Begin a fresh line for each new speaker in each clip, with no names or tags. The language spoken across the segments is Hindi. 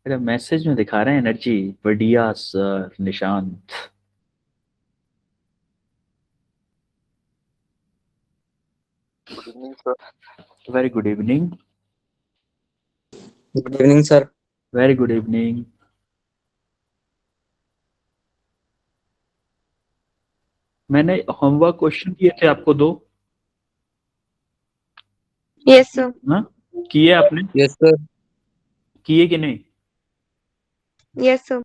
मेरा मैसेज में दिखा रहे हैं एनर्जी बढ़िया sir Nishant.
Good evening sir.
Very good evening.
Good evening sir.
Very good evening. मैंने होमवर्क क्वेश्चन किए थे आपको दो।
Yes sir.
हाँ, किए आपने?
Yes sir.
किए कि नहीं?
Yes sir.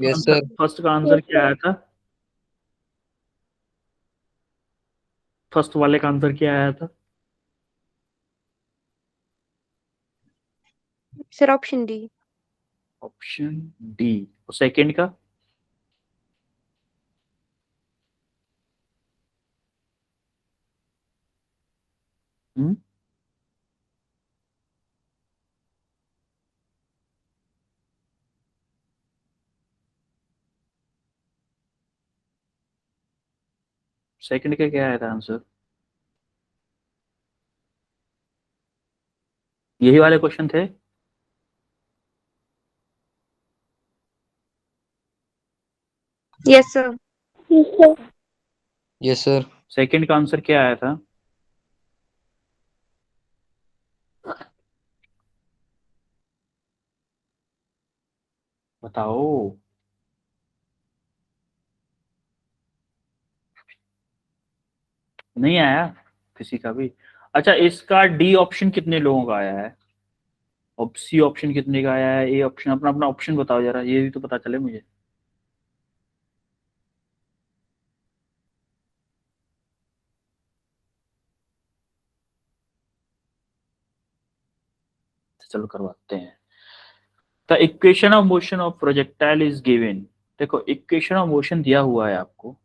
Yes sir.
First का आंसर क्या आया था? फर्स्ट वाले का आंसर क्या आया था?
Sir option D.
Option D. और सेकंड का? हम्म सेकंड का क्या आया था आंसर? यही वाले क्वेश्चन थे?
Yes sir.
Yes sir.
Second का आंसर क्या आया था? बताओ। नहीं आया किसी का भी? अच्छा, इसका डी ऑप्शन कितने लोगों का आया है? और सी ऑप्शन कितने का आया है? ए ऑप्शन अपना अपना ऑप्शन बताओ जरा, ये भी तो पता चले मुझे। चलो करवाते हैं। The equation of motion of projectile is given. देखो, इक्वेशन ऑफ मोशन दिया हुआ है आपको।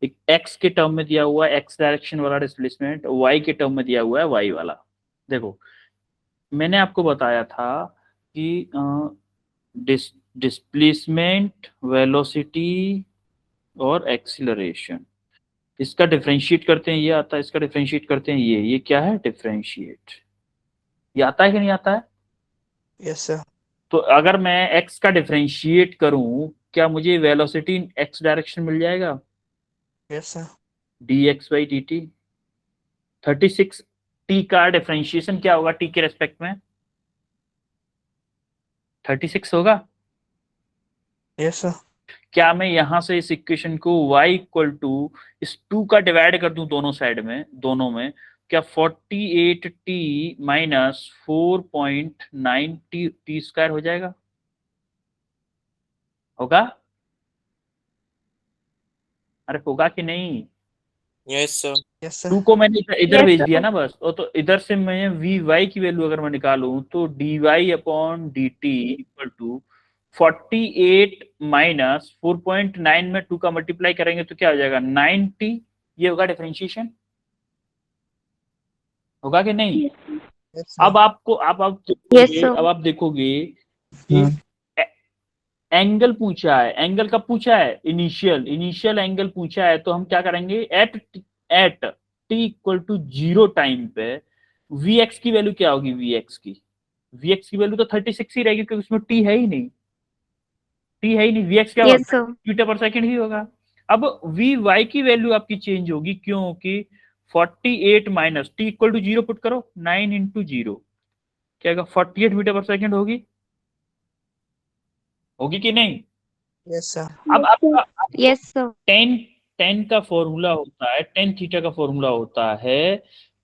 एक एक्स के टर्म में दिया हुआ है एक्स डायरेक्शन वाला डिस्प्लेसमेंट, वाई के टर्म में दिया हुआ है वाई वाला। देखो, मैंने आपको बताया था कि डिस्प्लेसमेंट, वेलोसिटी और एक्सीलरेशन, इसका डिफरेंशिएट करते हैं ये आता है, इसका डिफरेंशिएट करते हैं ये क्या है? डिफरेंशिएट। ये आता है कि नहीं आता है?
Yes sir.
तो अगर मैं x का डिफरेंशिएट करूं, क्या मुझे वेलोसिटी x डायरेक्शन मिल जाएगा?
Yes sir.
dx by dt। 36 t का डिफरेंशिएशन क्या होगा t के रेस्पेक्ट में? 36 होगा।
Yes sir.
क्या मैं यहां से इस इक्वेशन को y इक्वल टू इस 2 का डिवाइड कर दूं दोनों साइड में, दोनों में, क्या 48t माइनस 4.9 टी स्क्वायर हो जाएगा? होगा? अरे होगा कि नहीं?
Yes sir. Yes sir.
2 को मैंने इधर
यस
भेज दिया
सर।
ना बस। और तो इधर से मैं वी वाई की वैल्यू अगर मैं निकालूं तो D Y upon D T equal to 48 minus 4.9 में 2 का मल्टीप्लाई करेंगे तो क्या हो जाएगा? 90। ये होगा डिफरेंशिएशन। होगा कि नहीं? अब आपको
यस सर।
अब आप देखोगे कि एंगल पूछा है। एंगल कब पूछा है? इनिशियल एंगल पूछा है। तो हम क्या करेंगे? At T equal to 0 time पे वी एक्स की वैल्यू क्या होगी? वी एक्स की वैल्यू तो 36 ही रहेगी, क्योंकि उसमें टी है ही नहीं। टी है ही नहीं, वी एक्स क्या
यस
होगा?
सर।
मीटर पर सेकंड ही होगा। अब वी वाई की वैल्यू आपकी चेंज होगी, क्योंकि 48 minus T equal to 0 put करो, 9 इंटू 0 क्या होगा? 48 मीटर पर सेकंड होगी। होगी कि नहीं?
Yes sir.
अब आपका
यस सर।
टेन टेन का फॉर्मूला होता है, टेन थीटा का फॉर्मूला होता है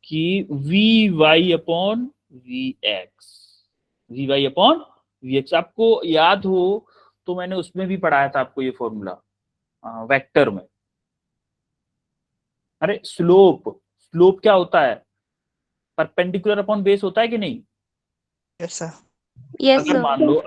कि V Y upon we X. V Y upon we X आपको याद हो तो मैंने उसमें भी पढ़ाया था आपको ये फॉर्मूला, वेक्टर में। अरे स्लोप, स्लोप क्या होता है? परपेंडिकुलर अपॉन बेस होता है कि नहीं?
Yes sir.
Yes sir.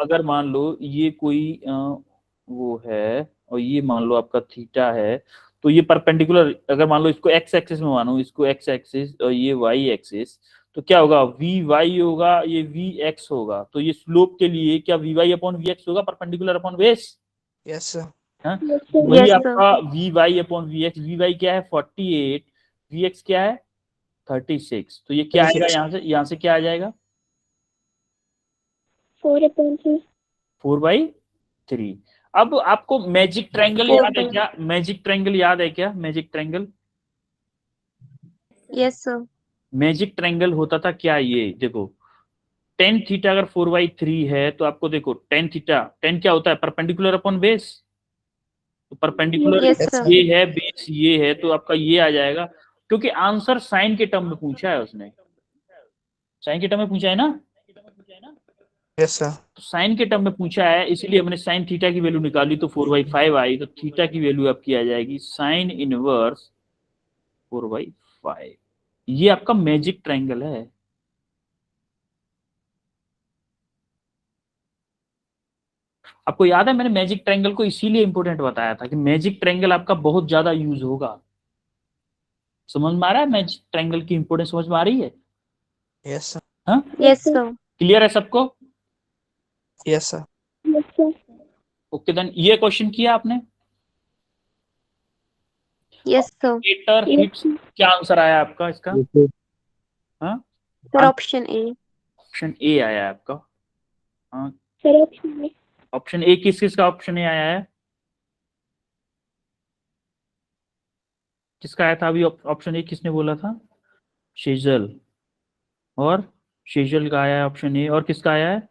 अगर मान लो ये कोई वो है और ये मान लो आपका थीटा है, तो ये परपेंडिकुलर, अगर मान लो इसको एक्स एक्सिस में मानो, इसको एक्स एक्सिस और ये वाई एक्सिस, तो क्या होगा? वी वाई होगा, ये वी एक्स होगा। तो ये स्लोप के लिए क्या V Y upon we X होगा, perpendicular upon base?
Yes sir.
हाँ, वही
यस सर।
आपका V Y upon we X. V Y क्या है? 48। वी एक्स क्या है? 36। तो ये क्या आएगा? यहाँ से क्या आ जाएगा? 4/3। अब आपको मैजिक ट्रायंगल
4
याद है
by-
क्या? मैजिक ट्रायंगल याद है क्या? Magic triangle,
Yes, sir.
Magic triangle होता था क्या? ये देखो, टेन थीटा अगर 4/3 है तो आपको देखो टेन थीटा, टेन क्या होता है? Perpendicular upon base. तो perpendicular
Yes,
Yes,
sir.
sir.
ये है, बेस ये है, तो आपका ये आ जाएगा, क्योंकि आंसर साइन के टर्म में पूछा है उसने, साइन के टर्म में पूछा है ना,
Yes, sir.
तो साइन के टर्म में पूछा है, इसलिए हमने साइन थीटा की वैल्यू निकाली तो 4/5 आई, तो थीटा की वैल्यू आपकी आ जाएगी साइन इनवर्स 4/5। ये आपका मैजिक ट्रायंगल है। आपको याद है मैंने मैजिक ट्रायंगल को इसीलिए इंपॉर्टेंट बताया था कि मैजिक ट्रायंगल आपका बहुत ज्यादा यूज होगा। समझ में आ रहा है? मैजिक ट्रायंगल की इंपॉर्टेंस समझ में आ रही है?
Yes, sir.
हाँ,
Yes, sir.
क्लियर है सबको?
Yes, sir.
ओके देन, ये क्वेश्चन किया आपने,
Yes, sir.
क्रिकेटर हिट्स, क्या आंसर आया आपका इसका? हाँ,
Sir, option A.
Option A आया है आपका। हाँ, ऑप्शन ए किस किस का ऑप्शन ए आया है? किसका आया था अभी ऑप्शन ए? किसने बोला था? शेजल, और शेजल का आया है ऑप्शन ए, और किसका आया है?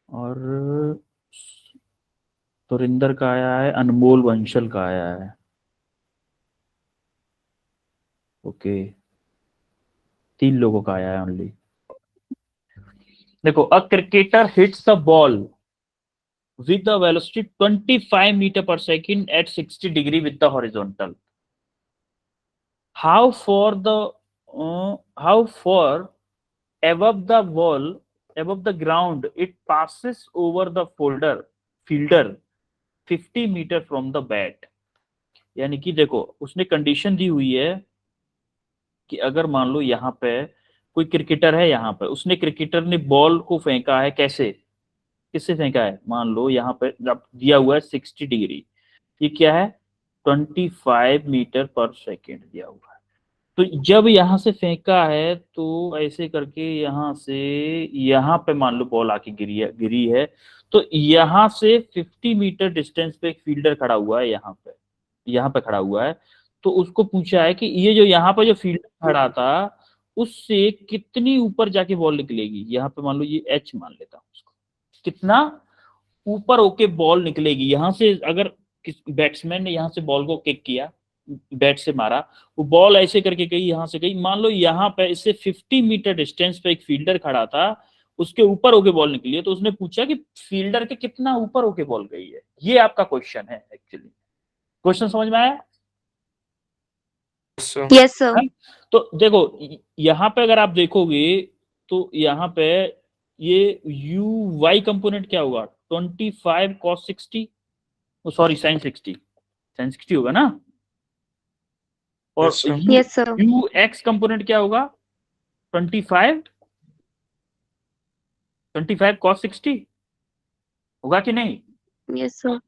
और सुरिंदर का आया है, अनमोल बंसल का आया है। ओके, 3 लोगों का आया है ओनली। देखो, a cricketer hits the ball with the velocity 25 meter per second at 60 degree with the horizontal. How far above the wall, above the ground it passes over the fielder 50 meter from the bat. यानी कि देखो, उसने कंडीशन दी हुई है कि अगर मान लो यहाँ पे कोई क्रिकेटर है, यहाँ पे उसने क्रिकेटर ने बॉल को फेंका है, कैसे, किससे फेंका है? मान लो यहाँ पे जब दिया हुआ है 60 डिग्री, ये क्या है? 25 मीटर पर सेकेंड दिया हुआ है। तो जब यहां से फेंका है तो ऐसे करके यहां से यहां पे मान लो बॉल आके गिरी है, तो यहां से 50 मीटर डिस्टेंस पे एक फील्डर खड़ा हुआ है, यहाँ पे खड़ा हुआ है। तो उसको पूछा है कि ये जो यहाँ पे जो फील्डर खड़ा था उससे कितनी ऊपर जाके बॉल निकलेगी। यहाँ पे मान लो ये एच मान लेता हूँ उसको, कितना ऊपर होके बॉल निकलेगी यहाँ से। अगर बैट्समैन ने यहाँ से बॉल को किक किया, बैट से मारा, वो बॉल ऐसे करके गई, यहाँ से गई, मान लो यहाँ पे इससे 50 मीटर डिस्टेंस पे एक फील्डर खड़ा था, उसके ऊपर होके बॉल निकली है, तो उसने पूछा कि फील्डर के कितना ऊपर होके बॉल गई है। ये आपका क्वेश्चन है एक्चुअली। क्वेश्चन समझ में आया?
Yes, sir.
तो देखो, यहाँ पे अगर आप देखोगे तो यहाँ पे ये यू वाई कंपोनेंट क्या होगा? 25 cos 60, सॉरी साइन 60 होगा ना, और
Yes, sir.
Yes, sir.
You x component क्या होगा? 25 cos 60 होगा कि नहीं?
Yes, sir.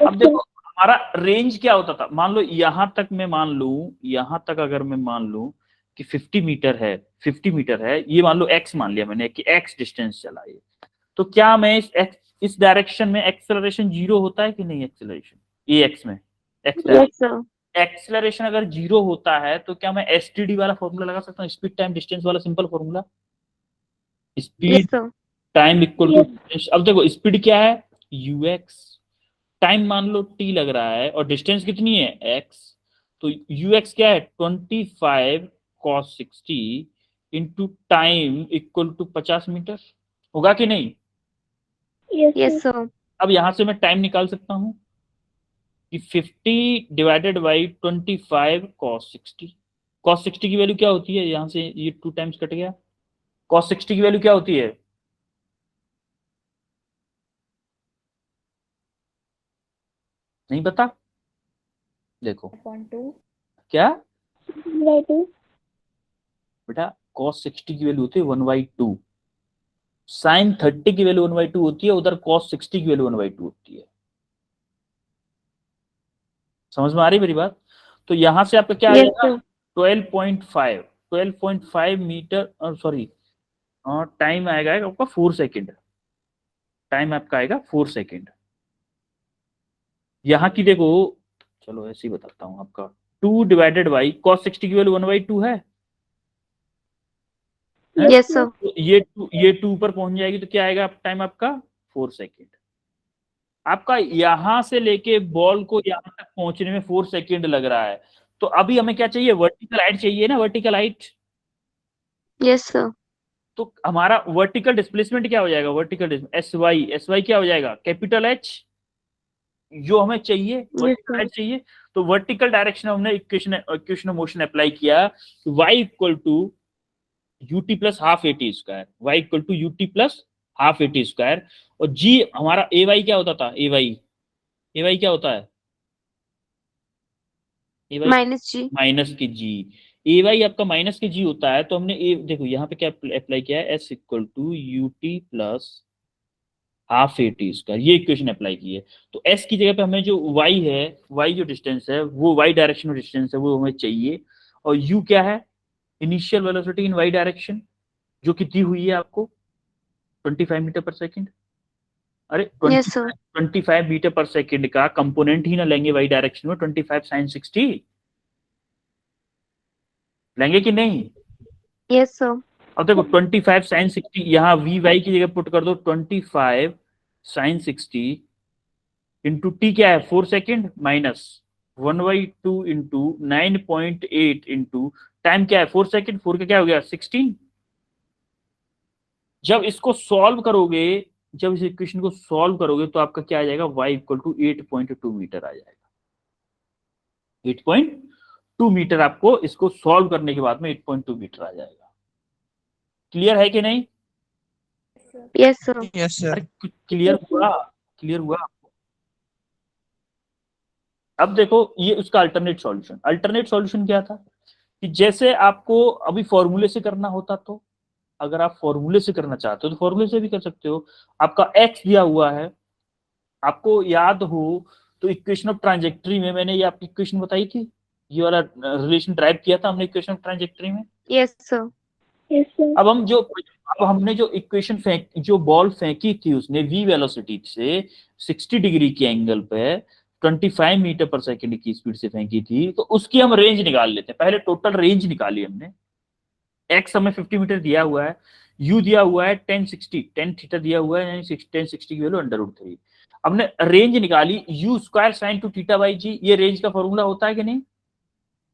अब देखो, हमारा रेंज क्या होता था? मान लो यहां तक मैं मान लू, यहां तक अगर मैं मान लू कि 50 मीटर है, 50 मीटर है, ये मान लो एक्स मान लिया मैंने कि एक्स डिस्टेंस चला ये, तो क्या मैं इस डायरेक्शन में एक्सेलरेशन 0 होता है कि नहीं? एक्सेलरेशन ये एक्स में
Yes, sir.
एक्सेलरेशन अगर 0 होता है तो क्या मैं एसटीडी वाला फॉर्मूला लगा सकता हूँ, स्पीड टाइम डिस्टेंस वाला simple formula,
Yes,
speed
sir.
Time equal to, अब देखो स्पीड क्या है? यूएक्स, टाइम मान लो टी लग रहा है और डिस्टेंस कितनी है? एक्स, तो यूएक्स क्या है? 25 cos 60 into time equal to 50 metre, होगा कि नहीं?
Yes, sir.
अब यहां से मैं टाइम निकाल सकता हूं कि 50 डिवाइडेड बाई 25 cos 60। cos 60 की वैल्यू क्या होती है? यहां से ये 2 टाइम्स कट गया। cos 60 की वैल्यू क्या होती है? नहीं पता? देखो क्या बेटा, cos 60 की वैल्यू होती है 1/2, sin 30 की वैल्यू 1/2 होती है, उधर cos 60 की वैल्यू 1/2 होती है। समझ में आ रही मेरी बात? तो यहां से आपका क्या आ
Yes,
जाएगा?
sir.
12.5 मीटर, सॉरी, टाइम आएगा आपका 4 सेकेंड। टाइम आपका आएगा 4 सेकेंड। यहाँ की देखो, चलो ऐसे ही बताता हूँ आपका, 2 डिवाइडेड बाई cos 60 की वैल्यू 1/2 है।
Yes, sir.
तो ये 2 पर पहुंच जाएगी तो क्या आएगा टाइम आपका 4 सेकेंड। आपका यहां से लेके बॉल को यहां तक पहुंचने में 4 सेकेंड लग रहा है। तो अभी हमें क्या चाहिए, वर्टिकल हाइट चाहिए ना, वर्टिकल हाइट।
Yes, sir.
तो हमारा वर्टिकल डिस्प्लेसमेंट क्या हो जाएगा, वर्टिकल एस वाई क्या हो जाएगा, कैपिटल एच, जो हमें चाहिए
Yes,
वर्टिकल
sir.
हाइट चाहिए। तो वर्टिकल डायरेक्शन हमने इक्वेशन ऑफ मोशन अप्लाई किया, Y equal to U T plus half A T square, Y equal to U T plus half A T square. और जी हमारा ए वाई क्या होता था, ए वाई क्या होता है, ए वाई
Minus G.
माइनस के जी, ए वाई आपका माइनस के जी होता है। तो हमने ए देखो यहाँ पे क्या अप्लाई किया है, S equal to U T plus half A T square, ये इक्वेशन अप्लाई की है। तो एस की जगह पे हमें जो वाई है, वाई जो डिस्टेंस है वो वाई डायरेक्शन में डिस्टेंस है वो हमें चाहिए। और यू क्या है, initial velocity in Y direction, जो कि दी हुई है आपको 25 मीटर पर सेकेंड। अरे
Yes, sir.
25 metre per second का कंपोनेंट ही ना लेंगे वाई डायरेक्शन में, 25 साइन 60 लेंगे कि नहीं।
Yes, sir.
अब देखो 25 साइन 60, यहाँ वी वाई की जगह पुट कर दो 25 साइन 60 इंटू टी क्या है 4 second minus 1/2 into 9.8 into time क्या है 4 सेकेंड, 4 का क्या हो गया 16। जब इसको सॉल्व करोगे, जब इस इक्वेशन को सॉल्व करोगे तो आपका क्या आ जाएगा, y इक्वल टू 8.2 मीटर आ जाएगा। 8.2 मीटर आपको इसको सॉल्व करने के बाद में 8.2 मीटर आ जाएगा। क्लियर है कि नहीं,
Yes, sir.
Yes, sir.
Clear हुआ, क्लियर हुआ। अब देखो ये उसका अल्टरनेट सॉल्यूशन क्या था, कि जैसे आपको अभी फॉर्मूले से करना होता, तो अगर आप फॉर्मूले से करना चाहते हो तो फॉर्मूले से भी कर सकते हो। आपका x दिया हुआ है, आपको याद हो तो इक्वेशन ऑफ ट्रांजेक्टरी में मैंने ये आपकी इक्वेशन बताई थी, ये वाला रिलेशन ड्राइव किया था हमने इक्वेशन ऑफ ट्रांजेक्टरी में।
Yes, sir. Yes, sir.
अब हमने जो इक्वेशन जो बॉल फेंकी थी उसने v वेलोसिटी से 60 डिग्री के एंगल पे 25 मीटर पर सेकंड की स्पीड से फेंकी थी, तो उसकी हम रेंज निकाल लेते हैं। पहले टोटल रेंज निकाली हमने, x हमें 50 मीटर दिया हुआ है, u दिया हुआ है 10 थीटा दिया हुआ है, यानी 1060 की वैल्यू √3। हमने रेंज निकाली u square sine two theta by G, ये रेंज का फॉर्मूला होता है कि नहीं,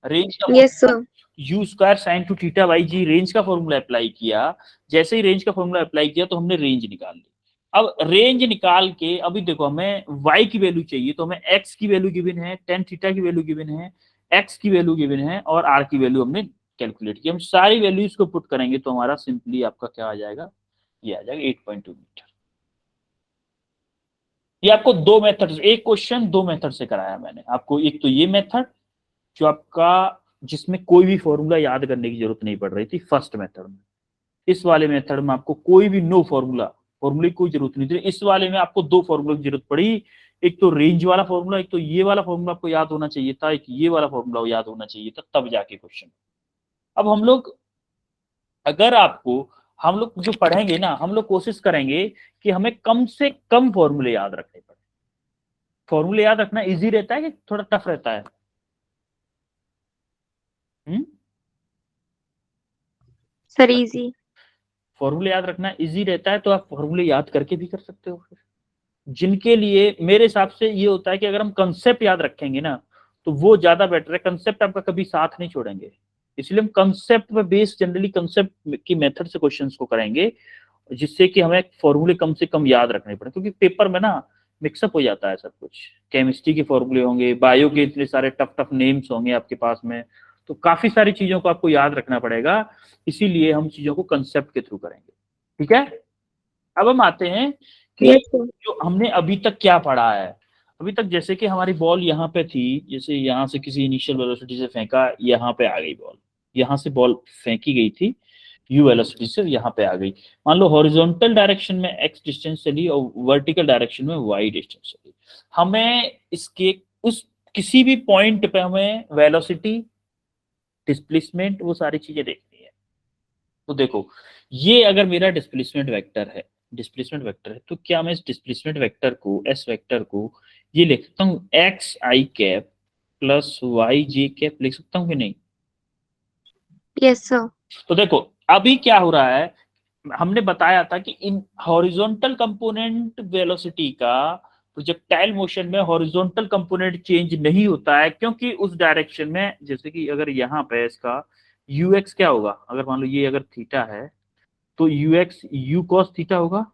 रेंज का
Yes, sir.
u square sine two theta by G range का फॉर्मूला अप्लाई किया। जैसे ही रेंज का फॉर्मूला अप्लाई किया तो हमने रेंज निकाल ली। अब रेंज निकाल के अभी देखो हमें y की वैल्यू चाहिए, तो हमें x की वैल्यू गिवन है, tan थीटा की वैल्यू गिवन है, x की वैल्यू गिवन है और r की वैल्यू हमने कैलकुलेट की। हम सारी वैल्यूज को पुट करेंगे तो हमारा सिंपली आपका क्या आ जाएगा, ये आ जाएगा 8.2 मीटर। ये आपको दो मेथड, एक क्वेश्चन दो मेथड से कराया मैंने आपको। एक तो ये मेथड जो आपका जिसमें कोई भी फॉर्मूला याद करने की जरूरत नहीं पड़ रही थी फर्स्ट मेथड में। इस वाले मेथड में आपको कोई भी नो फॉर्मूले की कोई जरूरत नहीं थी। इस वाले में आपको दो फॉर्मूला की जरूरत पड़ी, एक तो रेंज वाला फॉर्मूला, एक तो ये वाला फॉर्मूला आपको याद होना चाहिए था, एक ये वाला फॉर्मूला याद होना चाहिए था, तब जाके क्वेश्चन। अब हम लोग हम लोग जो पढ़ेंगे ना, हम लोग कोशिश करेंगे कि हमें कम से कम फॉर्मूले याद रखने पड़े। फॉर्मूले याद रखना इजी रहता है कि थोड़ा टफ रहता है?
Sir, easy.
फॉर्मूले याद रखना इजी रहता है, तो आप फॉर्मूले याद करके भी कर सकते हो। जिनके लिए मेरे हिसाब से ये होता है कि अगर हम कंसेप्ट याद रखेंगे ना तो वो ज्यादा बेटर है। कंसेप्ट आपका कभी साथ नहीं छोड़ेंगे, इसलिए हम कंसेप्ट पे बेस्ड जनरली कंसेप्ट की मेथड से क्वेश्चंस को करेंगे, जिससे कि हमें फॉर्मूले कम से कम याद रखने पड़े। क्योंकि पेपर में ना मिक्सअप हो जाता है सब कुछ, केमिस्ट्री के फॉर्मूले होंगे, बायो के इतने सारे टफ टफ नेम्स होंगे आपके पास में, तो काफी सारी चीजों को आपको याद रखना पड़ेगा। इसीलिए हम चीजों को कंसेप्ट के थ्रू करेंगे, ठीक है। अब हम आते हैं कि
Yes, sir.
जो हमने अभी तक क्या पढ़ा है। अभी तक जैसे कि हमारी बॉल यहाँ पे थी, जैसे यहाँ से किसी इनिशियल वेलोसिटी से फेंका, यहाँ पे आ गई बॉल, यहाँ से बॉल फेंकी गई थी u वेलोसिटी से, यहाँ पे आ गई। मान लो हॉरिजॉन्टल डायरेक्शन में x डिस्टेंस चली और वर्टिकल डायरेक्शन में y डिस्टेंस चली। हमें इसके उस किसी भी पॉइंट पे हमें वेलोसिटी, डिस्प्लेसमेंट, वो सारी चीजें देखनी है। तो देखो ये अगर मेरा डिस्प्लेसमेंट वेक्टर है, डिस्प्लेसमेंट वेक्टर है, तो क्या मैं इस डिस्प्लेसमेंट वेक्टर को, एस वेक्टर को ये लिख सकता हूँ x I cap plus Y J cap लिख सकता हूँ कि नहीं?
Yes, sir.
तो देखो अभी क्या हो रहा है, हमने बताया था कि इन हॉरिजॉन्टल कंपोनेंट वेलोसिटी का प्रोजेक्टाइल मोशन में हॉरिजॉन्टल कंपोनेंट चेंज नहीं होता है, क्योंकि उस डायरेक्शन में, जैसे कि अगर यहाँ पे इसका यूएक्स क्या होगा, अगर मान लो ये अगर थीटा है तो यूएक्स यू कॉस थीटा होगा,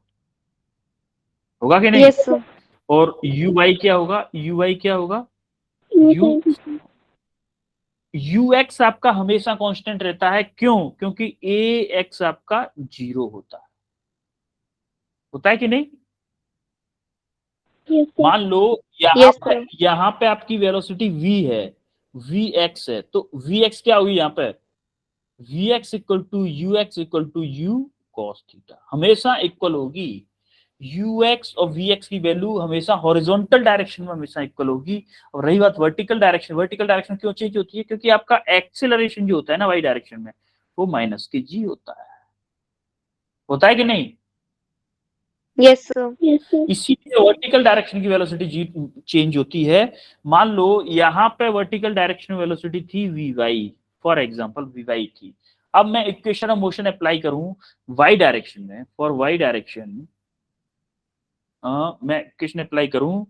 होगा कि नहीं?
Yes, sir.
और यू वाई क्या होगा, यू वाई क्या होगा, यू यूएक्स आपका हमेशा कांस्टेंट रहता है, क्यों? क्योंकि ए एक्स आपका 0 होता है कि नहीं?
Yes, sir.
मान लो
Yes, sir.
यहाँ पे आपकी वेलोसिटी v है, v x है, तो v x क्या हुई यहाँ पे, v x equal to U X equal to U cos theta, हमेशा इक्वल होगी। ux और vx की वैल्यू हमेशा हॉरिजॉन्टल डायरेक्शन में हमेशा इक्वल होगी। और रही बात वर्टिकल डायरेक्शन क्यों चेंज होती है? क्योंकि आपका एक्सेलरेशन जो होता है ना वाई डायरेक्शन में, वो माइनस के जी होता है कि नहीं?
Yes, sir. Yes, sir.
इसीलिए वर्टिकल डायरेक्शन की वेलोसिटी जी चेंज होती है। मान लो यहाँ पे वर्टिकल डायरेक्शन वेलोसिटी थी V Y, for example V Y थी। अब मैं इक्वेशन ऑफ मोशन अप्लाई करूं वाई डायरेक्शन में, फॉर वाई डायरेक्शन मैं इक्वेशन अप्लाई करूं,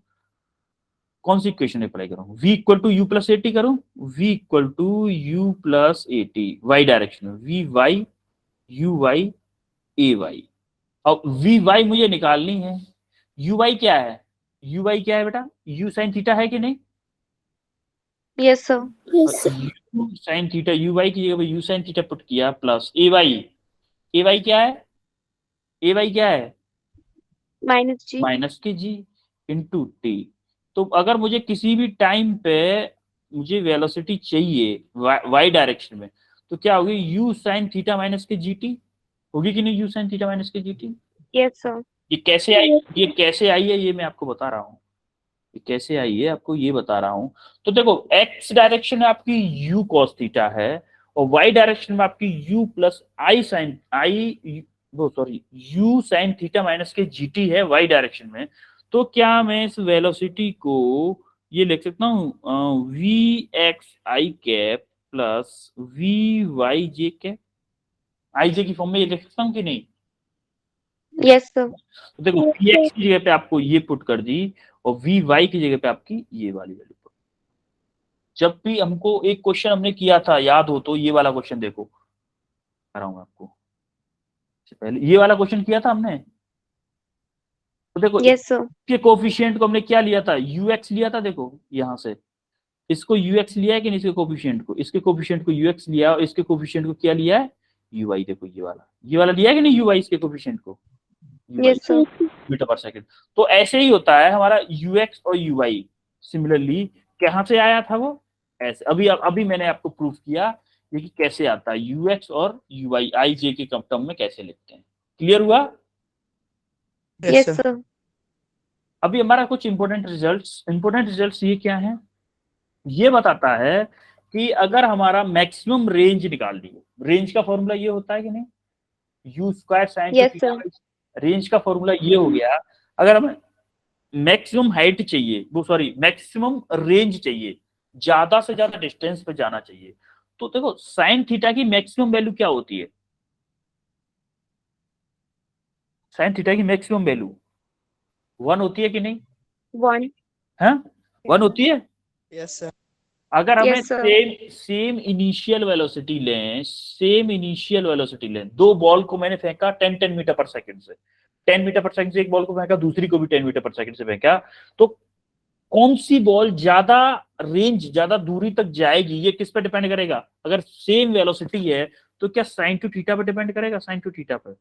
कौन सी इक्वेशन अप्लाई करूं, v equal to you plus A T करूं, v equal to you plus A T Y direction में, V Y you Y A Y. अब वी वाई मुझे निकालनी है, यू वाई क्या है, यू वाई क्या है बेटा, यू साइन थीटा है कि नहीं?
Yes, sir. Yes, sir.
U sine theta, U Y की जगह यू साइन थीटा पुट किया प्लस ए वाई क्या है, ए वाई क्या है,
Minus G.
माइनस के जी इंटू टी। तो अगर मुझे किसी भी टाइम पे मुझे वेलोसिटी चाहिए वाई डायरेक्शन में, तो क्या होगी, यू साइन थीटा माइनस के जी टी होगी कि नहीं, यू साइन थीटा माइनस के जी टी।
Yes, sir.
ये कैसे आई, ये कैसे आई है ये मैं आपको बता रहा हूँ, ये कैसे आई है आपको ये बता रहा हूँ। तो देखो एक्स डायरेक्शन में आपकी यू कॉस थीटा है और वाई डायरेक्शन में आपकी यू प्लस आई साइन आई वो sorry you sine theta minus के जीटी है वाई डायरेक्शन में। तो क्या मैं इस वेलोसिटी को ये लिख सकता हूँ V X I cap plus V Y J cap, I J की फॉर्म में ये लिख सकता हूँ कि नहीं?
Yes, sir.
तो देखो वी एक्स की जगह पे आपको ये पुट कर दी और वी वाई की जगह पे आपकी ये वाली वैल्यू पुट। जब भी हमको एक क्वेश्चन हमने किया था याद हो तो ये वाला क्वेश्चन देखो, आ रहा हूँ आपको, पहले ये वाला क्वेश्चन किया था हमने। तो देखो
Yes, sir.
इसके कोफिशिएंट को हमने क्या लिया था, यूएक्स लिया था। देखो यहाँ से इसको यूएक्स लिया है कि नहीं, इसके कोफिशिएंट को, इसके कोफिशिएंट को यूएक्स लिया और इसके कोफिशिएंट को क्या लिया है, यूआई। देखो ये वाला लिया है कि नहीं यूआई इसके कोफिशिएंट को,
Yes, sir.
Metre per second. तो ऐसे ही होता है हमारा यूएक्स और यूआई। सिमिलरली कहां से आया था वो, ऐसे अभी मैंने आपको प्रूफ किया ये कि कैसे आता है यूएक्स और यूआई आई जे के टर्म में कैसे लिखते हैं। क्लियर हुआ?
Yes, sir.
अभी हमारा कुछ इंपॉर्टेंट रिजल्ट्स ये क्या है, ये बताता है कि अगर हमारा मैक्सिमम रेंज निकाल दी, रेंज का फॉर्मूला ये होता है कि नहीं, you square sine
Yes, sir.
Range का फॉर्मूला ये हो गया। अगर हमें मैक्सिमम हाइट चाहिए, वो सॉरी मैक्सिमम रेंज चाहिए, ज्यादा से ज्यादा डिस्टेंस पे जाना चाहिए, तो देखो साइन थीटा की मैक्सिमम वैल्यू क्या होती है, साइन थीटा की मैक्सिमम वैल्यू 1 होती है कि नहीं?
1.
है 1 होती है।
Yes, sir.
अगर हमें
Yes, sir.
Same initial velocity लें, दो बॉल को मैंने फेंका 10 मीटर पर सेकंड से, 10 मीटर पर सेकंड से एक बॉल को फेंका, दूसरी को भी 10 मीटर पर सेकंड से फेंका, तो कौन सी बॉल ज्यादा रेंज, ज्यादा दूरी तक जाएगी, ये किस पे डिपेंड करेगा? अगर सेम वेलोसिटी है तो क्या साइन टू थीटा पे डिपेंड करेगा, साइन टू थीटा पे।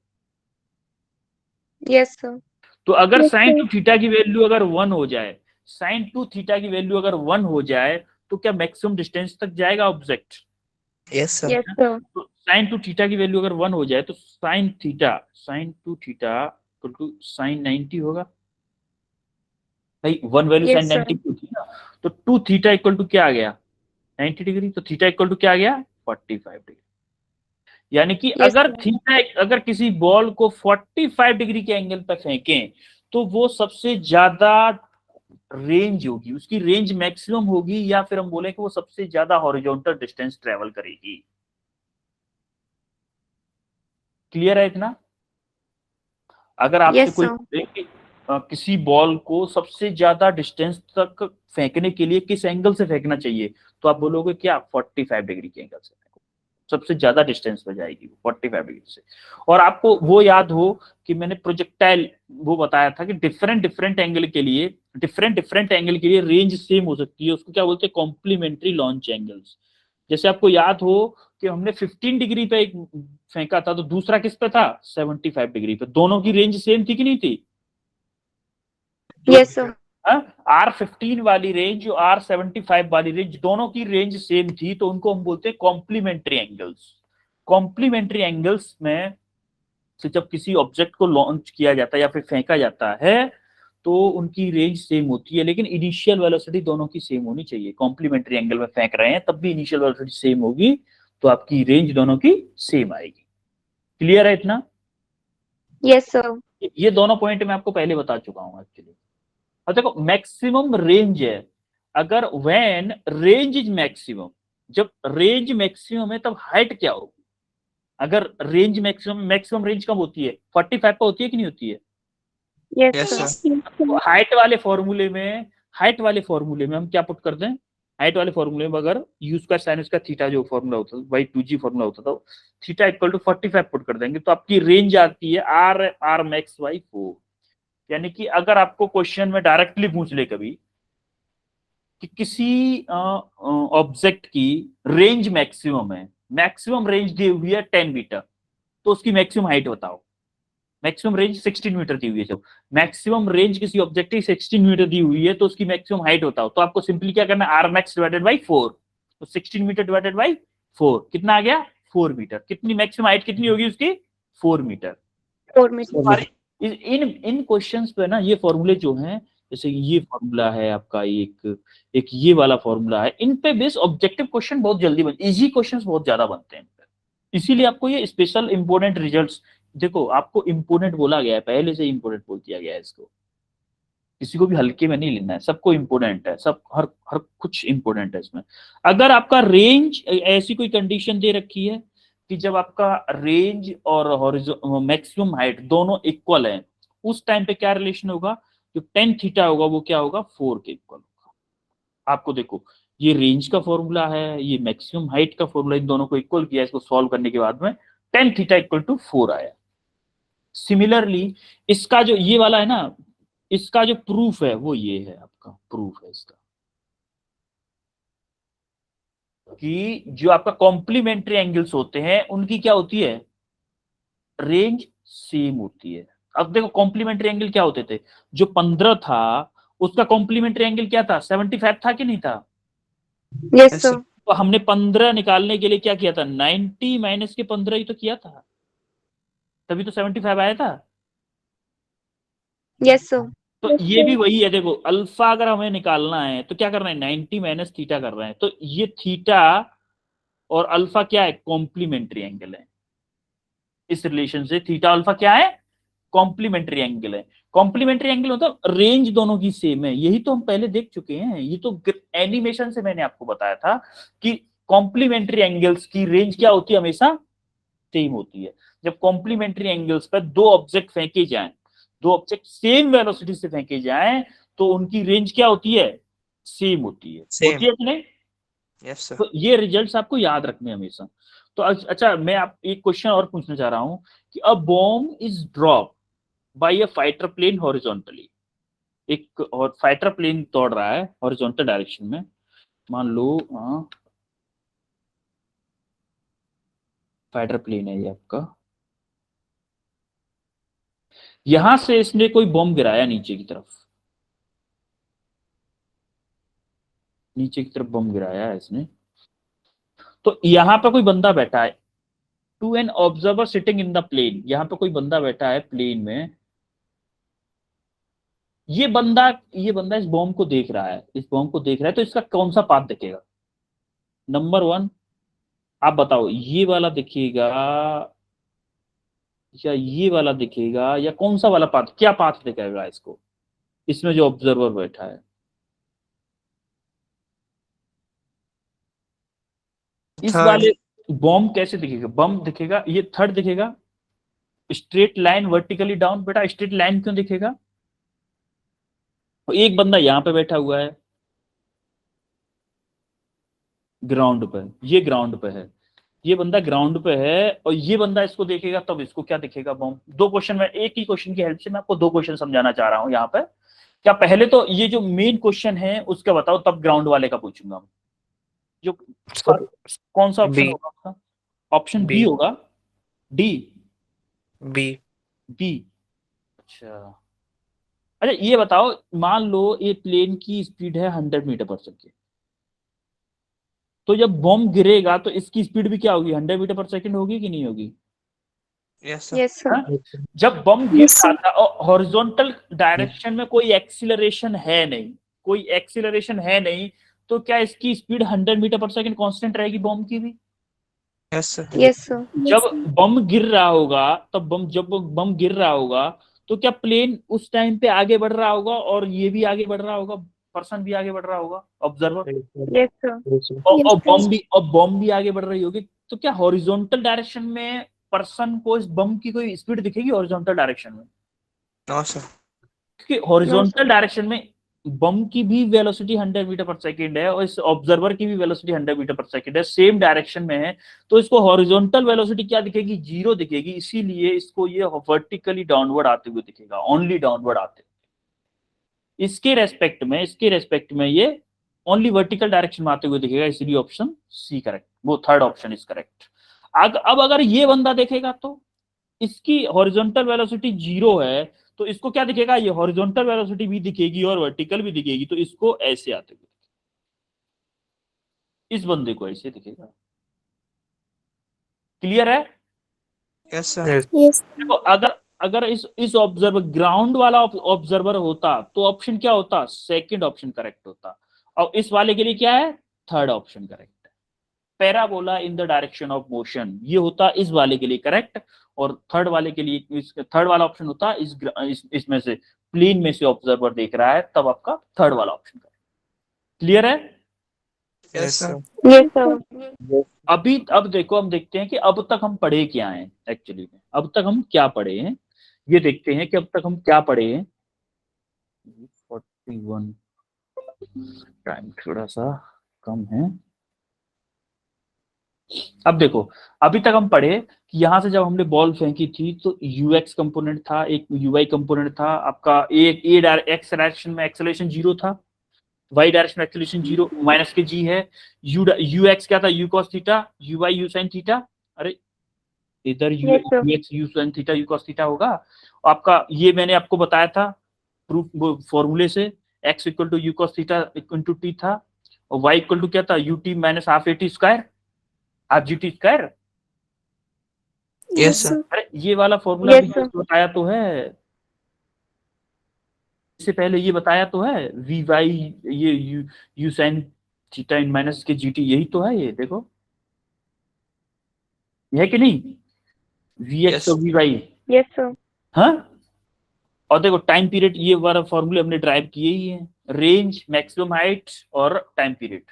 Yes, sir.
तो अगर साइन टू थीटा की वैल्यू अगर 1 हो जाए, साइन टू थीटा की वैल्यू अगर 1 हो जाए तो क्या मैक्सिमम डिस्टेंस तक जाएगा object?
Yes, sir.
Yes, sir.
तो साइन टू थीटा की वैल्यू अगर 1 हो जाए तो sine two theta to sine 90 होगा भाई, 1 वैल्यू
Yes,
साइन
sir.
90 की होती है ना, तो 2 थीटा इक्वल टू क्या आ गया, 90 डिग्री, तो थीटा इक्वल टू क्या आ गया 45 डिग्री। यानी कि
Yes,
अगर
sir.
थीटा, अगर किसी बॉल को 45 डिग्री के एंगल पर फेंकें तो वो सबसे ज्यादा रेंज होगी, उसकी रेंज मैक्सिमम होगी, या फिर हम बोले कि वो सबसे ज्यादा हॉरिजॉन्टल डिस्टेंस ट्रेवल करेगी। क्लियर है इतना? अगर आपसे
Yes,
कोई
sir.
बोले कि किसी बॉल को सबसे ज्यादा डिस्टेंस तक फेंकने के लिए किस एंगल से फेंकना चाहिए, तो आप बोलोगे क्या 45 डिग्री के एंगल से फेंको, सबसे ज्यादा डिस्टेंस पे जाएगी 45 डिग्री से। और आपको वो याद हो कि मैंने प्रोजेक्टाइल वो बताया था कि डिफरेंट डिफरेंट एंगल के लिए, रेंज सेम हो सकती है, उसको क्या बोलते हैं, कॉम्प्लीमेंट्री लॉन्च एंगल्स। जैसे आपको याद हो कि हमने 15 डिग्री पे एक फेंका था, तो दूसरा किस पे था, 75 डिग्री पे, दोनों की रेंज सेम थी कि नहीं थी?
Yes, sir.
R15 वाली रेंज और R75 वाली रेंज, दोनों की रेंज सेम थी, तो उनको हम बोलते हैं कॉम्प्लीमेंट्री एंगल्स। कॉम्प्लीमेंट्री एंगल्स में से जब किसी ऑब्जेक्ट को लॉन्च किया जाता है या फिर फेंका जाता है तो उनकी रेंज सेम होती है, लेकिन इनिशियल वेलोसिटी दोनों की सेम होनी चाहिए। कॉम्प्लीमेंट्री एंगल में फेंक रहे हैं तब भी इनिशियल वेलोसिटी सेम होगी, तो आपकी रेंज दोनों की सेम आएगी। क्लियर है इतना?
Yes, sir.
ये दोनों पॉइंट मैं आपको पहले बता चुका हूं एक्चुअली। अब देखो मैक्सिमम रेंज है, अगर व्हेन रेंज इज मैक्सिमम, जब रेंज मैक्सिमम है तब हाइट क्या होगी? अगर रेंज मैक्सिमम, रेंज कब होती है, 45 पे होती है कि नहीं होती है?
Yes,
Yes,
sir.
sir.
तो हाइट वाले फॉर्मूले में हम क्या पुट करते हैं, हाइट वाले फॉर्मूले में अगर you square sine square theta जो फॉर्मूला होता था, बाई 2g फॉर्मूला होता था, थीटा इक्वल टू 45 पुट कर देंगे तो आपकी रेंज आती है आर मैक्स बाई 4। यानी कि अगर आपको क्वेश्चन में डायरेक्टली पूछ ले कभी कि किसी ऑब्जेक्ट की रेंज मैक्सिमम है, मैक्सिमम रेंज दी हुई है 10 मीटर, तो उसकी मैक्सिमम हाइट बताओ। मैक्सिमम रेंज 16 मीटर दी हुई है, जब मैक्सिमम रेंज किसी ऑब्जेक्ट की 16 मीटर दी हुई है तो उसकी मैक्सिमम हाइट बताओ, तो आपको सिंपली क्या करना है, आर मैक्स डिवाइडेड बाई 4। तो 16 मीटर डिवाइडेड बाई 4 कितना आ गया, 4 मीटर। कितनी मैक्सिमम हाइट कितनी होगी उसकी, 4 मीटर।
4 meters.
हमारे इन इन क्वेश्चंस पे ना ये फॉर्मूले जो हैं, जैसे ये फॉर्मूला है आपका, एक एक ये वाला फॉर्मूला है, इन पे बेस ऑब्जेक्टिव क्वेश्चन बहुत जल्दी बनते, इजी क्वेश्चंस बहुत ज्यादा बनते हैं इन पे। इसीलिए आपको ये स्पेशल इंपोर्टेंट रिजल्ट्स, देखो आपको इंपोर्टेंट बोला गया है, पहले से इंपोर्टेंट बोल दिया गया है इसको, किसी को भी हल्के में नहीं लेना है, सबको इंपोर्टेंट है, सब हर हर कुछ इंपोर्टेंट है इसमें। अगर आपका रेंज, ऐसी कोई कंडीशन दे रखी है कि जब आपका रेंज और मैक्सिमम हाइट दोनों इक्वल है, उस टाइम पे क्या रिलेशन होगा, जो टेन थीटा होगा वो क्या होगा, 4 के इक्वल होगा। आपको देखो ये रेंज का फॉर्मूला है, ये मैक्सिमम हाइट का फॉर्मूला, इन दोनों को इक्वल किया, इसको सॉल्व करने के बाद में टेन थीटा इक्वल टू 4 आया। सिमिलरली इसका जो ये वाला है ना, इसका जो प्रूफ है वो ये है, आपका प्रूफ है इसका कि जो आपका कॉम्प्लीमेंट्री एंगल्स होते हैं उनकी क्या होती है, रेंज सेम होती है। अब देखो कॉम्प्लीमेंट्री एंगल क्या होते थे, जो 15 था उसका कॉम्प्लीमेंट्री एंगल क्या था, 75 था कि नहीं था?
Yes,
Yes,
sir.
sir.
तो हमने 15 निकालने के लिए क्या किया था, 90 माइनस के 15 ही तो किया था, तभी तो 75 आया था।
Yes, sir.
तो ये भी वही है, देखो अल्फा अगर हमें निकालना है तो क्या करना है, 90 माइनस थीटा कर रहे हैं, तो ये थीटा और अल्फा क्या है, कॉम्प्लीमेंट्री एंगल है। इस रिलेशन से थीटा अल्फा क्या है, कॉम्प्लीमेंट्री एंगल है। कॉम्प्लीमेंट्री एंगल मतलब रेंज दोनों की सेम है, यही तो हम पहले देख चुके हैं, ये तो एनिमेशन से मैंने आपको बताया था कि कॉम्प्लीमेंट्री एंगल्स की रेंज क्या होती है, हमेशा सेम होती है। जब कॉम्प्लीमेंट्री एंगल्स पर दो ऑब्जेक्ट फेंके जाएं, दो ऑब्जेक्ट सेम वेलोसिटी से फेंके जाएं, तो उनकी रेंज क्या होती है, सेम होती है।
Same.
होती है कि नहीं?
Yes, sir.
तो ये रिजल्ट्स आपको याद रखने हमेशा। तो अच्छा मैं आप एक क्वेश्चन और पूछना चाह रहा हूं कि a bomb is drop by a fighter plane horizontally, एक और फाइटर प्लेन दौड़ रहा है हॉरिजॉन्टल डायरेक्शन में, मान लो फाइटर प्लेन है ये आपका, यहां से इसने कोई बॉम्ब गिराया नीचे की तरफ, नीचे की तरफ बम गिराया है इसने, तो यहां पर कोई बंदा बैठा है, to an observer sitting in the plane, यहां पर कोई बंदा बैठा है प्लेन में, ये बंदा इस बॉम्ब को देख रहा है, इस बॉम्ब को देख रहा है, तो इसका कौन सा पाथ दिखेगा, नंबर 1 आप बताओ ये वाला दिखेगा या ये वाला दिखेगा या कौन सा वाला पाथ, क्या पाथ दिखेगा इसको, इसमें जो ऑब्जर्वर बैठा है इस
थर्ड।
वाले बॉम्ब कैसे दिखेगा, बम दिखेगा, ये थर्ड दिखेगा, स्ट्रेट लाइन वर्टिकली डाउन। बेटा स्ट्रेट लाइन क्यों दिखेगा, एक बंदा यहाँ पे बैठा हुआ है ग्राउंड पे, ये ग्राउंड पे है, ये बंदा ग्राउंड पे है और ये बंदा इसको देखेगा तब इसको क्या दिखेगा, बॉम्ब। दो क्वेश्चन में, एक ही क्वेश्चन की हेल्प से मैं आपको दो क्वेश्चन समझाना चाह रहा हूं यहाँ पे। क्या पहले तो ये जो मेन क्वेश्चन है उसका बताओ, तब ग्राउंड वाले का पूछूंगा। जो कौन सा ऑप्शन
बी।
होगा आपका, ऑप्शन बी
बी।
होगा, डी
बी।
बी। अच्छा अच्छा ये बताओ, मान लो ये प्लेन की स्पीड है 100 मीटर पर सेकेंड, तो जब बॉम्ब गिरेगा तो इसकी स्पीड भी क्या होगी, 100 मीटर पर सेकेंड होगी कि नहीं होगी।
Yes sir.
Yes, sir.
हाँ? जब बम गिर
Yes, sir.
रहा था और हॉरिजॉन्टल डायरेक्शन में कोई एक्सीलरेशन है नहीं, कोई एक्सीलरेशन है नहीं, तो क्या इसकी speed 100 metre per second constant रहेगी बम की भी।
Yes sir.
Yes, sir.
जब बम गिर रहा होगा तब जब बम गिर रहा होगा तो क्या प्लेन उस टाइम पे आगे बढ़ रहा होगा और ये भी आगे बढ़ रहा होगा, पर्सन भी आगे बढ़ रहा होगा, ऑब्जर्वर,
Yes, sir.
और बम भी आगे बढ़ रही होगी। तो क्या हॉरिजॉन्टल डायरेक्शन में पर्सन को इस बम की कोई स्पीड दिखेगी हॉरिजॉन्टल डायरेक्शन में,
नो सर।
क्योंकि हॉरिजॉन्टल डायरेक्शन में बम की भी वेलोसिटी 100 मीटर पर सेकेंड है और इस ऑब्जर्वर की भी वेलोसिटी 100 मीटर पर सेकेंड है, सेम डायरेक्शन में है, तो इसको हॉरिजॉन्टल वेलोसिटी क्या दिखेगी, जीरो दिखेगी, इसीलिए इसको ये वर्टिकली डाउनवर्ड आते हुए दिखेगा, ओनली डाउनवर्ड आते। इसके रेस्पेक्ट में ये ओनली वर्टिकल डायरेक्शन में आते हुए दिखेगा, इसलिए ऑप्शन सी करेक्ट, वो थर्ड ऑप्शन इज करेक्ट। अब अगर ये बंदा देखेगा तो इसकी हॉरिजॉन्टल वेलोसिटी जीरो है, तो इसको क्या दिखेगा, ये हॉरिजॉन्टल वेलोसिटी भी दिखेगी और वर्टिकल भी दिखेगी, तो इसको ऐसे आते हुए, इस बंदे को ऐसे दिखेगा। क्लियर है।
Yes sir.
Yes.
देखो अगर अगर इस ऑब्जर्वर ग्राउंड वाला ऑब्जर्वर होता तो ऑप्शन क्या होता, सेकंड ऑप्शन करेक्ट होता, और इस वाले के लिए क्या है, थर्ड ऑप्शन करेक्ट है। Parabola in the direction of motion ये होता इस वाले के लिए करेक्ट, और थर्ड वाले के लिए थर्ड वाला ऑप्शन होता इसमें से प्लेन में से ऑब्जर्वर देख रहा है, तब आपका थर्ड वाला ऑप्शन करेक्ट। क्लियर है।
Yes sir.
Yes, sir.
अब देखो, हम देखते हैं कि अब तक हम पढ़े क्या हैं, एक्चुअली में अब तक हम क्या पढ़े हैं, ये देखते हैं कि अब तक हम क्या पढ़े हैं। 41 टाइम थोड़ा सा कम है। अब देखो, अभी तक हम पढ़े कि यहां से जब हमने बॉल फेंकी थी तो यूएक्स कंपोनेंट था, एक यूवाई कंपोनेंट था, आपका एक्स डायरेक्शन में एक्सेलरेशन जीरो था, वाई डायरेक्शन में एक्सेलरेशन जीरो माइनस के जी है, यू एक्स क्या था, you cos theta, U why you sine theta, अरे इधर you
Yes, sir.
X you sine theta you cos theta होगा। आपका ये मैंने आपको बताया था प्रूफ फॉर्मूले से, X equal to U cos theta equal to T था, और वाई इक्वल टू क्या था, U T minus half A T square half G T square.
Yes sir.
अरे ये वाला फॉर्मूला
Yes,
भी
sir.
बताया तो है, इससे पहले ये बताया तो है, वी वाई ये you sine theta in minus के जी टी, यही तो है, ये देखो ये है कि नहीं, वी एक्स
Yes.
और वी वाई।
Yes, sir.
हाँ, और देखो टाइम पीरियड ये वाला फॉर्मूले हमने ड्राइव किए ही है, रेंज मैक्सिमम हाइट और टाइम पीरियड,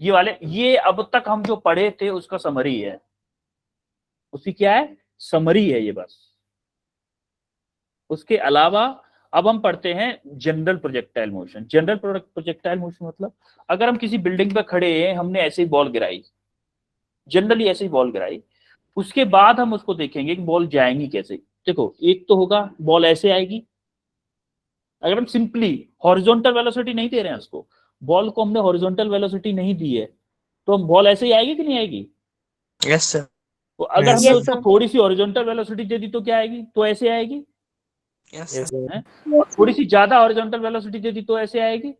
ये वाले, ये अब तक हम जो पढ़े थे उसका समरी है, उसकी क्या है, समरी है ये बस। उसके अलावा अब हम पढ़ते हैं general projectile motion. General projectile motion मतलब अगर हम किसी बिल्डिंग पे खड़े हैं, हमने ऐसे ही बॉल गिराई, जनरली ऐसे ही बॉल गिराई, उसके बाद हम उसको देखेंगे कि बॉल जाएंगी कैसे। देखो एक तो होगा बॉल ऐसे आएगी, अगर हम सिंपली हॉरिजॉन्टल वेलोसिटी नहीं दे रहे हैं उसको, बॉल को हमने हॉरिजॉन्टल वेलोसिटी नहीं दी है, तो हम बॉल ऐसे ही आएगी कि नहीं आएगी।
Yes sir.
तो अगर
Yes,
हमने
sir.
उसको थोड़ी सी हॉरिजॉन्टल वेलोसिटी दे दी तो क्या आएगी, तो ऐसे आएगी,
यस सर।
है? और थोड़ी सी ज्यादा हॉरिजॉन्टल वेलोसिटी दे दी तो ऐसे आएगी।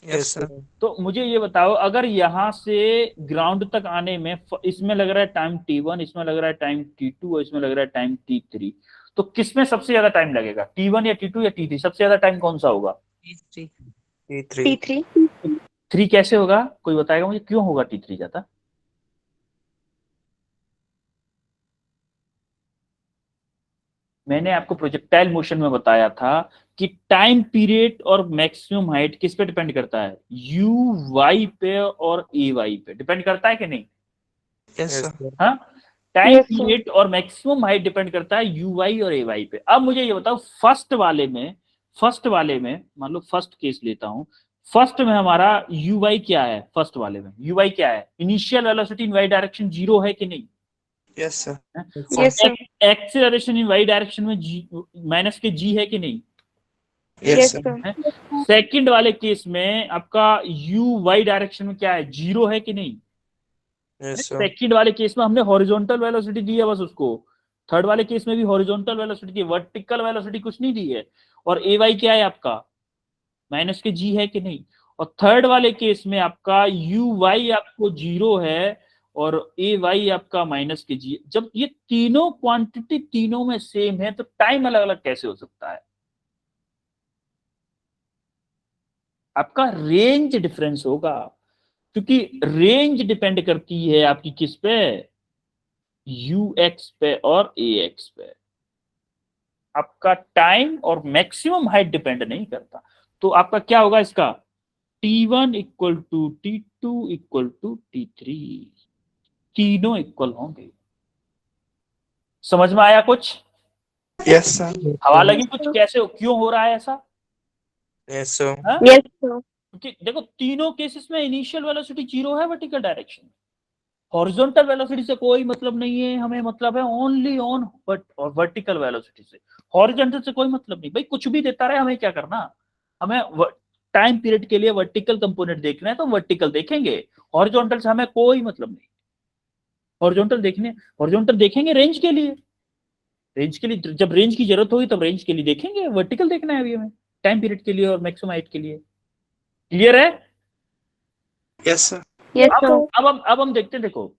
Yes sir.
तो मुझे ये बताओ, अगर यहाँ से ग्राउंड तक आने में इसमें लग रहा है टाइम t1, इसमें लग रहा है टाइम t2 और इसमें लग रहा है टाइम t3, तो किसमें सबसे ज्यादा टाइम लगेगा, t1 या t2 या t3, सबसे ज्यादा टाइम कौन सा होगा।
T3.
T3.
3 कैसे होगा, कोई बताएगा मुझे, क्यों होगा t3 ज्यादा। मैंने आपको प्रोजेक्टाइल मोशन में बताया था कि टाइम पीरियड और मैक्सिमम हाइट किस पे डिपेंड करता है, यू वाई पे और ए वाई पे डिपेंड करता है कि नहीं?
Yes, sir.
हाँ, टाइम
Yes, sir.
पीरियड और मैक्सिमम हाइट डिपेंड करता है यू वाई और ए वाई पे। अब मुझे ये बताओ, फर्स्ट वाले में मान लो फर्स्ट केस लेता हूं, फर्स्ट में हमारा यू वाई क्या है, फर्स्ट वाले में यू वाई क्या है, initial velocity in Y direction 0 है कि नहीं?
Yes, sir.
Yes, sir.
Acceleration in Y direction में जी माइनस के जी है कि नहीं?
Yes,
Yes,
sir.
sir.
Second वाले केस में आपका यू वाई डायरेक्शन में क्या है, 0 है कि नहीं?
Yes, sir.
सेकंड वाले केस में हमने हॉरिजॉन्टल वेलोसिटी दी है बस उसको, थर्ड वाले केस में भी हॉरिजॉन्टल वेलोसिटी दी है, वर्टिकल वेलोसिटी कुछ नहीं दी है। और ए वाई क्या है आपका, माइनस के जी है कि नहीं? और थर्ड वाले केस में आपका यू वाई आपको 0 है और ए वाई आपका माइनस के जी। जब ये तीनों क्वांटिटी तीनों में सेम है तो टाइम अलग अलग कैसे हो सकता है? आपका रेंज डिफरेंस होगा, क्योंकि रेंज डिपेंड करती है आपकी किस पे, यू एक्स पे और ए एक्स पे। आपका टाइम और मैक्सिमम हाइट डिपेंड नहीं करता। तो आपका क्या होगा इसका, T1 equal to T2 equal to T3, तीनों इक्वल होंगे। समझ में आया कुछ?
Yes, sir.
हवा लगी कुछ, कैसे क्यों हो रहा है ऐसा?
Yes, sir.
हाँ?
Yes, sir.
क्योंकि देखो तीनों केसेस में इनिशियल वेलोसिटी 0 है वर्टिकल डायरेक्शन, हॉरिजॉन्टल वेलोसिटी से कोई मतलब नहीं है, हमें मतलब है ओनली ऑन वर्टिकल वेलोसिटी से, हॉरिजॉन्टल से कोई मतलब नहीं। भाई कुछ भी देता रहे, हमें क्या करना, हमें टाइम पीरियड के लिए वर्टिकल कंपोनेंट देखना है तो वर्टिकल देखेंगे, हॉरिजॉन्टल से हमें कोई मतलब नहीं। हॉरिजॉन्टल देखेंगे रेंज के लिए, जब रेंज की जरूरत होगी तब रेंज के लिए देखेंगे, वर्टिकल देखना है अभी हमें टाइम पीरियड के लिए और मैक्सिमम हाइट के लिए। क्लियर है?
Yes, sir.
Yes, sir.
अब हम देखते हैं, देखो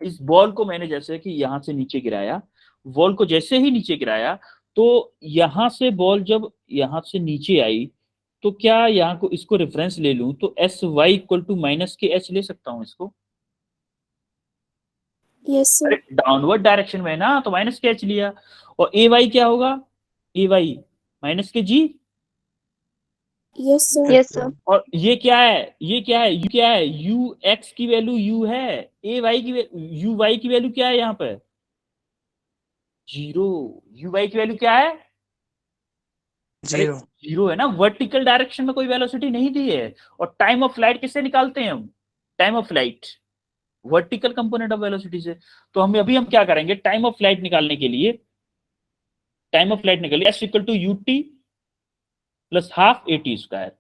इस बॉल को मैंने जैसे कि यहां से नीचे गिराया, बॉल को जैसे ही नीचे गिराया तो यहां से बॉल जब यहां से नीचे आई तो क्या यहाँ को इसको रेफरेंस ले लूं तो S Y equal to minus के एच ले सकता हूं इसको?
Yes, sir.
अरे डाउनवर्ड डायरेक्शन में है ना, तो माइनस के एच लिया। और ए वाई क्या होगा, ए वाई माइनस के जी।
Yes, sir. Yes, sir.
और ये क्या है, यू क्या है, यू एक्स की वैल्यू यू है, ए वाई की यू वाई की वैल्यू क्या है यहाँ पे, 0। यू वाई की वैल्यू क्या है, अरे
0.
0 है ना, वर्टिकल डायरेक्शन में कोई वेलोसिटी नहीं दी है। और टाइम ऑफ फ्लाइट किससे निकालते हैं हम, time of flight vertical component of velocity से। तो हम क्या करेंगे, टाइम ऑफ फ्लाइट निकालने के लिए S equal to U T plus half A T square,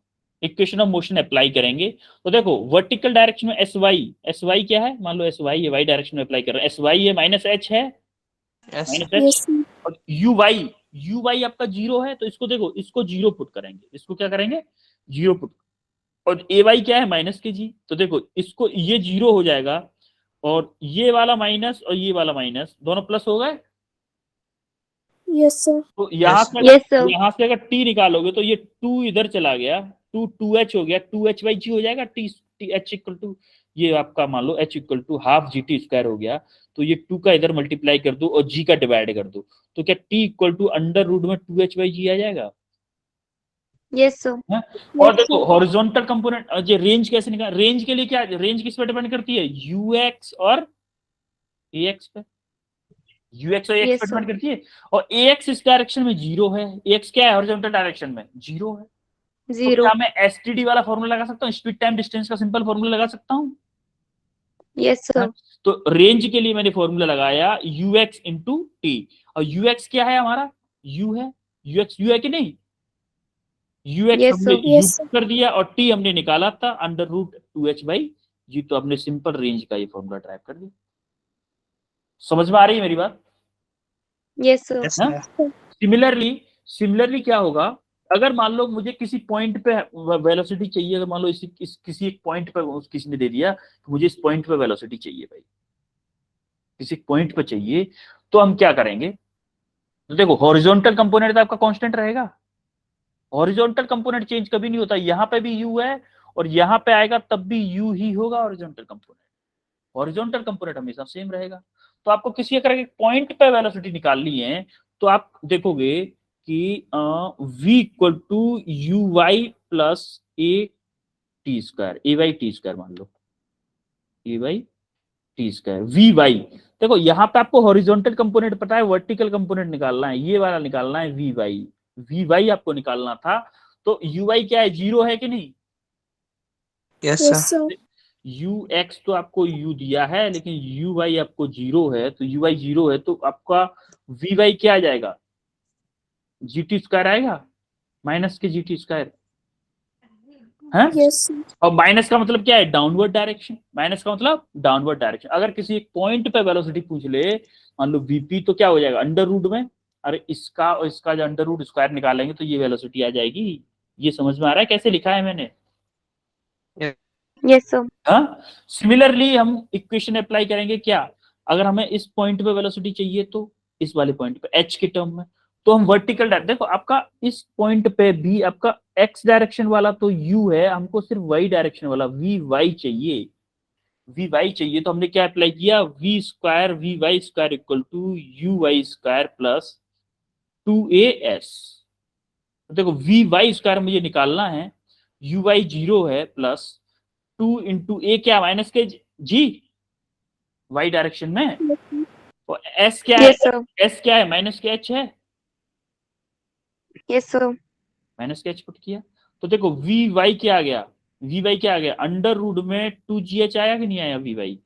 equation of motion apply करेंगे। तो देखो वर्टिकल डायरेक्शन में एस वाई क्या है, मान लो एस वाई है, वाई डायरेक्शन में अप्लाई कर रहे हैं, एस वाई है माइनस एच है,
Yes, sir.
Minus H. और यू वाई आपका 0 है, तो इसको देखो, इसको 0 पुट करेंगे, इसको क्या करेंगे 0 पुट। और ए वाई क्या है, माइनस के जी, तो देखो इसको ये 0 हो जाएगा और ये वाला माइनस और ये वाला माइनस दोनों प्लस हो गए।
Yes, sir.
तो यहाँ
Yes,
से
Yes, sir.
यहाँ से अगर टी निकालोगे तो ये 2 इधर चला गया, 2 एच हो गया, 2 एच बाई जी हो जाएगा, टी एच इक्वल टू ये आपका मान लो H equal to half G T square हो गया। तो ये 2 का इधर मल्टीप्लाई कर दो और जी का डिवाइड कर दो, तो क्या T equal to under root में 2 एच बाई जी आ जाएगा।
Yes, sir.
है? और देखो हॉरिजॉन्टल कंपोनेंट ये रेंज कैसे निकाल, रेंज के लिए क्या, रेंज किस पे डिपेंड करती है, यू एक्स और ए एक्स पे, यू एक्स और एक्स पे
Yes, sir.
डिपेंड करती है। और ए एक्स इस डायरेक्शन में 0 है, ए एक्स क्या है हॉरिजॉन्टल डायरेक्शन में 0 है। तो
Zero.
क्या मैं एसटीडी वाला फॉर्मूला लगा सकता हूँ, स्पीड टाइम डिस्टेंस का सिंपल फॉर्मूला लगा सकता हूँ?
Yes, sir.
तो रेंज के लिए मैंने फॉर्मूला लगाया यू एक्स इंटू टी, और यू एक्स क्या है हमारा, यू है, यू है कि नहीं, यू एक्स
Yes,
हमने
sir.
यू कर दिया और टी हमने निकाला था अंडर रूट 2h बाई जी, तो हमने सिंपल रेंज का ये फॉर्मूला टाइप कर दिया। समझ में आ रही है मेरी बात?
Yes, sir.
Yes,
हाँ?
sir.
सिमिलरली क्या होगा, अगर मान लो मुझे किसी पॉइंट पे वेलोसिटी चाहिए, अगर मान लो किसी एक पॉइंट पे किसी ने दे दिया कि मुझे इस पॉइंट पे वेलोसिटी चाहिए, भाई किसी पॉइंट पे चाहिए, तो हम क्या करेंगे, तो देखो हॉरिजॉन्टल कंपोनेंट तो आपका कांस्टेंट रहेगा, हॉरिजॉन्टल कंपोनेंट चेंज कभी नहीं होता, यहाँ पे भी यू है और यहाँ पे आएगा तब भी यू ही होगा हॉरिजॉन्टल कंपोनेंट, हॉरिजॉन्टल कंपोनेंट हमेशा सेम रहेगा। तो आपको किसी अगर एक पॉइंट पे वेलोसिटी निकालनी है तो आप देखोगे कि v equal to you Y plus A T square, A Y T square मान लो, A Y T square V Y. देखो यहाँ पे आपको हॉरिजॉन्टल कंपोनेंट पता है, वर्टिकल कंपोनेंट निकालना है, ये वाला निकालना है वी वाई, वी वाई आपको निकालना था। तो यू वाई क्या है, जीरो है कि नहीं?
Yes, sir.
यू एक्स तो आपको यू दिया है, लेकिन यू वाई आपको जीरो है, तो यू वाई जीरो है, तो आपका वी वाई क्या आ जाएगा, जी टी स्क्वायर आएगा, माइनस के जी टी स्क्वायर है।
Yes.
और माइनस का मतलब क्या है, डाउनवर्ड डायरेक्शन, माइनस का मतलब डाउनवर्ड डायरेक्शन। अगर किसी एक पॉइंट पे वेलोसिटी पूछ ले, मान लो वीपी, तो क्या हो जाएगा, अंडर रूट में, अरे इसका और इसका जो अंडर रूट स्क्वायर निकालेंगे तो ये वेलोसिटी आ जाएगी। ये समझ में आ रहा है कैसे लिखा है मैंने?
Yes, sir.
हाँ, सिमिलरली हम इक्वेशन अप्लाई करेंगे क्या, अगर हमें इस पॉइंट पे वेलोसिटी चाहिए तो इस वाले पॉइंट पे एच के टर्म में, तो हम वर्टिकल देखो आपका इस पॉइंट पे भी आपका एक्स डायरेक्शन वाला तो यू है, हमको सिर्फ वाई डायरेक्शन वाला वी वाई चाहिए, वी वाई चाहिए। तो हमने क्या अप्लाई किया, V square V Y square equal to you Y square plus 2as। देखो वी वाई स्क्वायर मुझे निकालना है, यू वाई जीरो है, प्लस 2 इंटू ए क्या, माइनस के जी वाई डायरेक्शन में, और एस क्या है,
Yes, sir.
एस क्या है, माइनस के एच है,
Yes, sir.
माइनस के एच पुट किया। तो देखो वी वाई क्या आ गया, वी वाई क्या आ गया, अंडर रूट में 2gh आया कि नहीं आया वी वाई?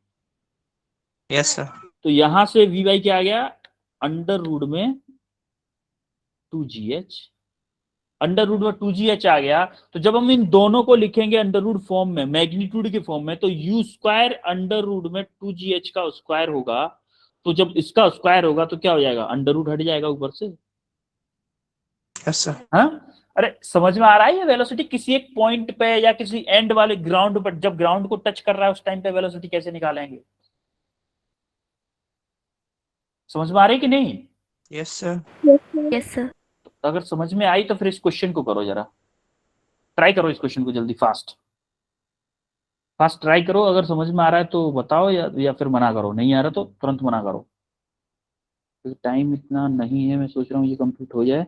Yes, sir.
तो यहां से वी वाई क्या आ गया, अंडर रूट में 2gh, अंडर रूट में 2gh आ गया। तो जब हम इन दोनों को लिखेंगे अंडर रूट फॉर्म में, मैग्नीट्यूड के फॉर्म में, तो यू स्क्वायर अंडर रूट में 2gh का स्क्वायर होगा। तो जब इसका स्क्वायर होगा तो क्या हो जाएगा, अंडर रूट हट जाएगा ऊपर से।
Yes, sir.
हाँ, अरे समझ में आ रहा है ये वेलोसिटी किसी एक पॉइंट पे या किसी एंड वाले ग्राउंड पर, जब ग्राउंड को टच कर रहा है उस टाइम पे वेलोसिटी कैसे निकालेंगे, समझ में आ रही है कि नहीं?
Yes, sir.
Yes, sir.
अगर समझ में आई तो फिर इस क्वेश्चन को करो, जरा ट्राई करो इस क्वेश्चन को जल्दी, फास्ट फास्ट ट्राई करो। अगर समझ में आ रहा है तो बताओ, या फिर मना करो, नहीं आ रहा तो तुरंत मना करो, क्योंकि टाइम इतना नहीं है, मैं सोच रहा हूँ ये कंप्लीट हो जाए।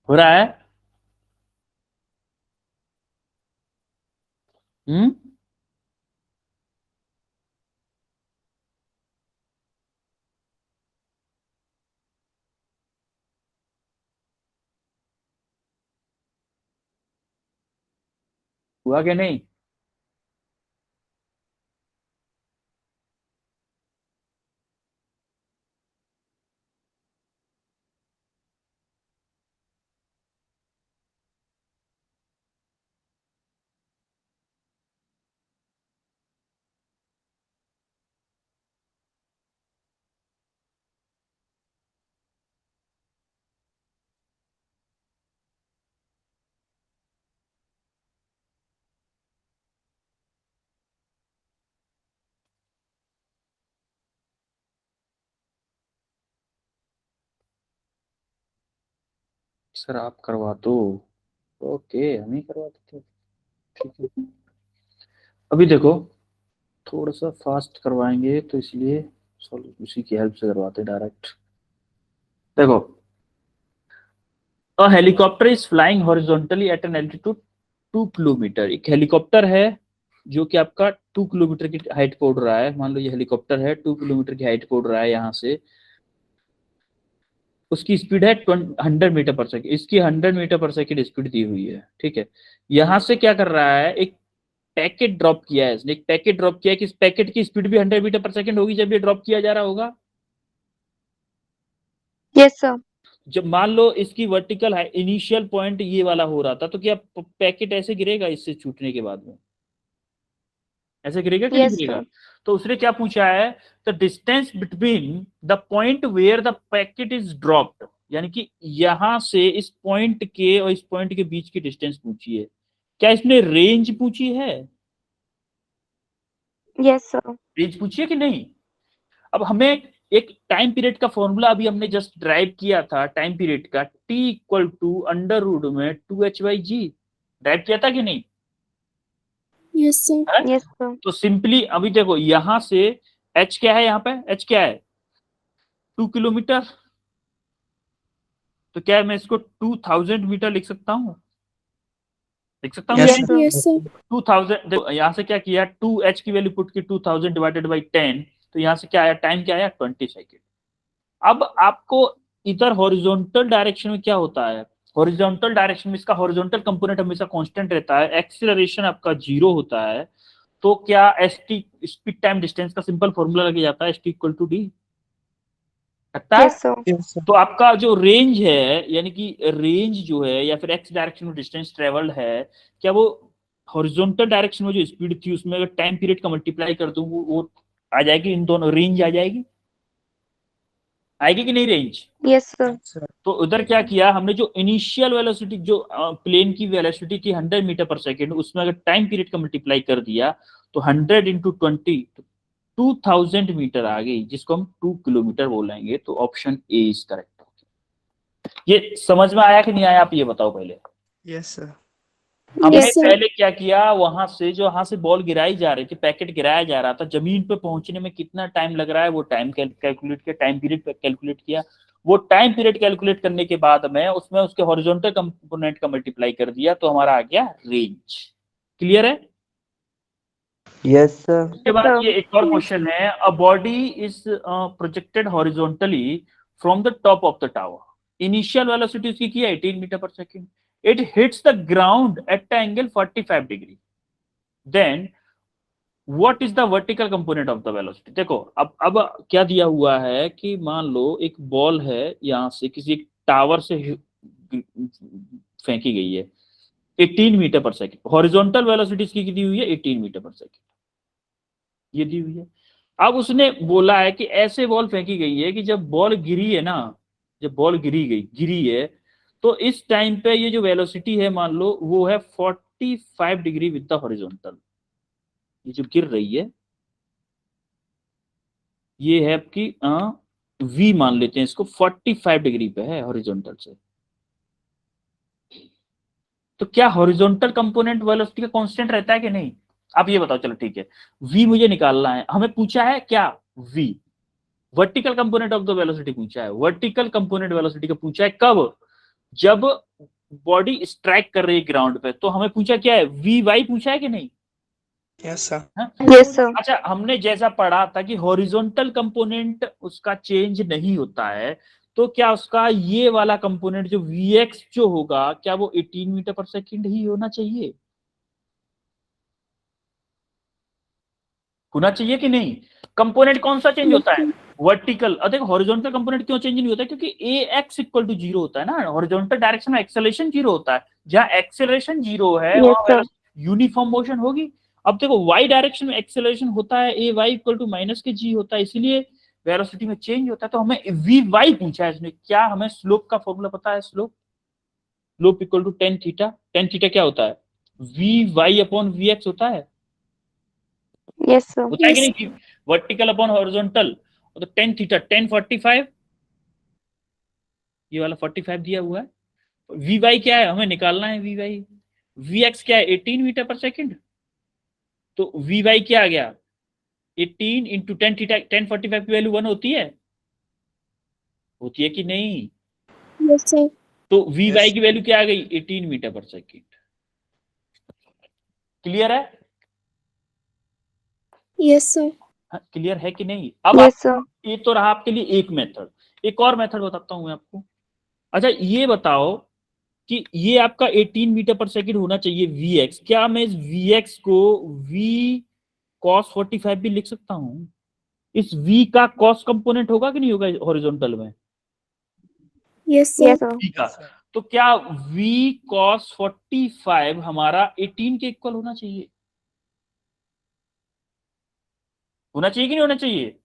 हो रहा है? हम्म, हुआ कि नहीं? सर आप करवा दो, ओके हम ही करवा देते, ठीक है। अभी देखो थोड़ा सा फास्ट करवाएंगे तो इसलिए सॉल्व उसी की हेल्प से करवाते डायरेक्ट। देखो, a helicopter is flying horizontally at an altitude 2 kilometre. एक हेलीकॉप्टर है जो कि आपका 2 किलोमीटर की हाइट पे उड़ रहा है, मान लो ये हेलीकॉप्टर है 2 किलोमीटर की हाइट पे उड़ रहा है यहाँ से, उसकी स्पीड है 100 मीटर पर सेकेंड, इसकी 100 मीटर पर सेकेंड स्पीड दी हुई है, ठीक है। यहाँ से क्या कर रहा है, एक पैकेट ड्रॉप किया है इसने, एक पैकेट ड्रॉप किया है कि इस पैकेट की स्पीड भी 100 मीटर पर सेकेंड होगी जब ये ड्रॉप किया जा रहा होगा।
Yes, sir.
जब मान लो इसकी वर्टिकल इनिशियल पॉइंट ये वाला हो रहा था, तो क्या पैकेट ऐसे गिरेगा इससे छूटने के बाद में, ऐसे गिरेगा कि नहीं
Yes,
गिरेगा?
sir.
तो उसने क्या पूछा है, the distance between the point where the packet is dropped, यानी कि यहां से इस पॉइंट के और इस पॉइंट के बीच की डिस्टेंस पूछी है। क्या इसने रेंज पूछी है?
Yes, sir.
रेंज पूछी है कि नहीं? अब हमें एक टाइम पीरियड का फॉर्मूला अभी हमने जस्ट ड्राइव किया था, टाइम पीरियड का, t equal to under root में 2h/g ड्राइव किया था कि नहीं?
Yes, sir.
है?
Yes, sir.
तो सिंपली अभी देखो यहां से h क्या है, यहाँ पे h क्या है, 2 किलोमीटर। तो क्या मैं इसको 2000 मीटर लिख सकता हूँ? लिख सकता हूँ?
Yes,
क्या?
sir.
Yes, sir.
2000, देखो यहाँ से क्या किया, 2h की वैल्यू पुट की 2000 डिवाइडेड बाई 10, तो यहाँ से क्या आया, टाइम क्या आया, 20 सेकेंड। अब आपको इधर हॉरिजॉन्टल डायरेक्शन में क्या होता है, हॉरिजॉन्टल डायरेक्शन में इसका हॉरिजॉन्टल कंपोनेंट हमेशा कांस्टेंट रहता है, एक्सीलरेशन आपका 0 होता है। तो क्या st स्पीड टाइम डिस्टेंस का सिंपल फॉर्मूला लग जाता है, st इक्वल टू डी, लगता है?
Yes, sir.
Yes, sir.
तो आपका जो रेंज है, यानी कि रेंज जो है या फिर एक्स डायरेक्शन में डिस्टेंस ट्रेवल्ड है, क्या वो हॉरिजॉन्टल डायरेक्शन में जो स्पीड थी उसमें अगर टाइम पीरियड का मल्टीप्लाई कर दूं वो आ जाएगी, इन दोनों रेंज आ जाएगी, आएगी कि नहीं रेंज?
Yes, sir.
Sir.
तो उधर क्या किया हमने, जो इनिशियल वेलोसिटी, जो प्लेन की वेलोसिटी थी 100 मीटर पर सेकेंड, उसमें अगर टाइम पीरियड का मल्टीप्लाई कर दिया तो 100 इंटू 20 2000 मीटर आ गई, जिसको हम 2 किलोमीटर बोलेंगे। तो ऑप्शन ए इज करेक्ट। ये समझ में आया कि नहीं आया, आप ये बताओ पहले।
Yes, sir.
हमने
Yes, sir.
पहले क्या किया, वहां से जो यहाँ से बॉल गिराई जा रही थी, पैकेट गिराया जा रहा था, जमीन पे पहुंचने में कितना टाइम लग रहा है वो टाइम कैलकुलेट किया, टाइम पीरियड कैलकुलेट किया। वो टाइम पीरियड कैलकुलेट करने के बाद में उसमें उसके हॉरिजॉन्टल कंपोनेंट का मल्टीप्लाई कर दिया, तो हमारा आ गया रेंज। क्लियर है?
Yes, sir.
उसके बाद ये एक और क्वेश्चन है, a body is projected horizontally from the top of the tower, initial velocity उसकी की 18 metre per second, it hits the ground at angle 45 degree, then what is the vertical component of the velocity. देखो अब क्या दिया हुआ है कि मान लो एक बॉल है, यहां से किसी टावर से फेंकी गई है 18 metre per second, horizontal velocity इसकी दी हुई है 18 मीटर पर सेकेंड, ये दी हुई है। अब उसने बोला है कि ऐसे बॉल फेंकी गई है कि जब बॉल गिरी है ना, जब बॉल गिरी है, तो इस टाइम पे ये जो वेलोसिटी है मान लो वो है 45 डिग्री विद द हॉरिजॉन्टल। ये जो गिर रही है ये है आपकी वी मान लेते हैं इसको, 45 डिग्री पे है हॉरिजॉन्टल से। तो क्या हॉरिजॉन्टल कंपोनेंट वेलोसिटी का कांस्टेंट रहता है कि नहीं, आप ये बताओ। चलो ठीक है, v मुझे निकालना है, हमें पूछा है क्या, v vertical component of the velocity पूछा है, वर्टिकल कंपोनेंट वेलोसिटी का पूछा है कब, जब बॉडी स्ट्राइक कर रही है ग्राउंड पे। तो हमें पूछा क्या है, वी वाई पूछा है कि नहीं?
Yes, sir.
हाँ?
Yes, sir.
अच्छा, हमने जैसा पढ़ा था कि हॉरिजॉन्टल कंपोनेंट उसका चेंज नहीं होता है, तो क्या उसका ये वाला कंपोनेंट जो Vx जो होगा, क्या वो 18 मीटर पर सेकेंड ही होना चाहिए, होना चाहिए कि नहीं? कंपोनेंट कौन सा चेंज होता है, वर्टिकल। और देखो हॉरिजॉन्टल कंपोनेंट क्यों चेंज नहीं होता है, क्योंकि ax इक्वल टू 0 होता है ना, हॉरिजॉन्टल डायरेक्शन में एक्सेलरेशन 0 होता है, जहां एक्सेलरेशन 0 है
Yes,
वहां
sir.
यूनिफॉर्म मोशन होगी। अब देखो y डायरेक्शन में एक्सेलरेशन होता है, ए वाई इक्वल टू माइनस के जी होता है, इसलिए वेलोसिटी में चेंज होता है। तो हमें वी वाई पूछा है इसने। क्या हमें स्लोप का फॉर्मूला पता है, slope equal to tan theta, tan theta क्या होता है, v Y upon we x होता है,
Yes, sir.
होता है कि नहीं, वर्टिकल अपॉन हॉरिजॉन्टल। तो टेन थीटा 1045, ये वाला 45 दिया हुआ है। वी वाई क्या है, हमें निकालना है वी वाई, वी एक्स क्या है 18 मीटर पर सेकेंड, तो वी वाई क्या आ गया 18 इंटू 10 थीटा, 1045 की वैल्यू 1 होती है कि नहीं?
Yes, sir.
तो वी वाई
Yes.
की वैल्यू क्या आ गई 18 मीटर पर सेकेंड। क्लियर है?
Yes, sir.
क्लियर है कि नहीं? अब
Yes, sir.
ये तो रहा आपके लिए एक मेथड, एक और मेथड बताता हूं मैं आपको। अच्छा ये बताओ कि ये आपका 18 मीटर पर सेकेंड होना चाहिए Vx, क्या मैं इस Vx को v cos 45 भी लिख सकता हूं? इस v का cos कंपोनेंट होगा कि नहीं होगा हॉरिजॉन्टल में,
Yes, sir.
Yes, sir.
v का? तो क्या v cos 45 हमारा 18 के इक्वल होना चाहिए? होना चाहिए कि नहीं होना चाहिए?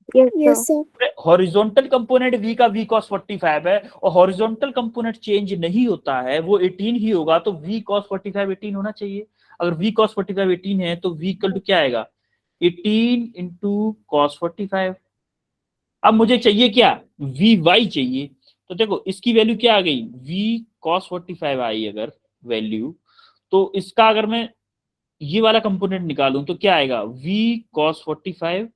Yes,
Yes,
sir.
sir.
Horizontal component v का v cos 45 है और हॉरिजॉन्टल कंपोनेंट चेंज नहीं होता है, वो 18 ही होगा, तो v cos 45 18 होना चाहिए। अगर v cos 45 18 है तो v इक्वल टू क्या आएगा? 18 इंटू cos 45। अब मुझे चाहिए क्या? vy चाहिए। तो देखो इसकी वैल्यू क्या आ गई? v cos 45 आई अगर वैल्यू, तो इसका अगर मैं ये वाला कंपोनेंट निकालूं तो क्या आएगा? v cos 45,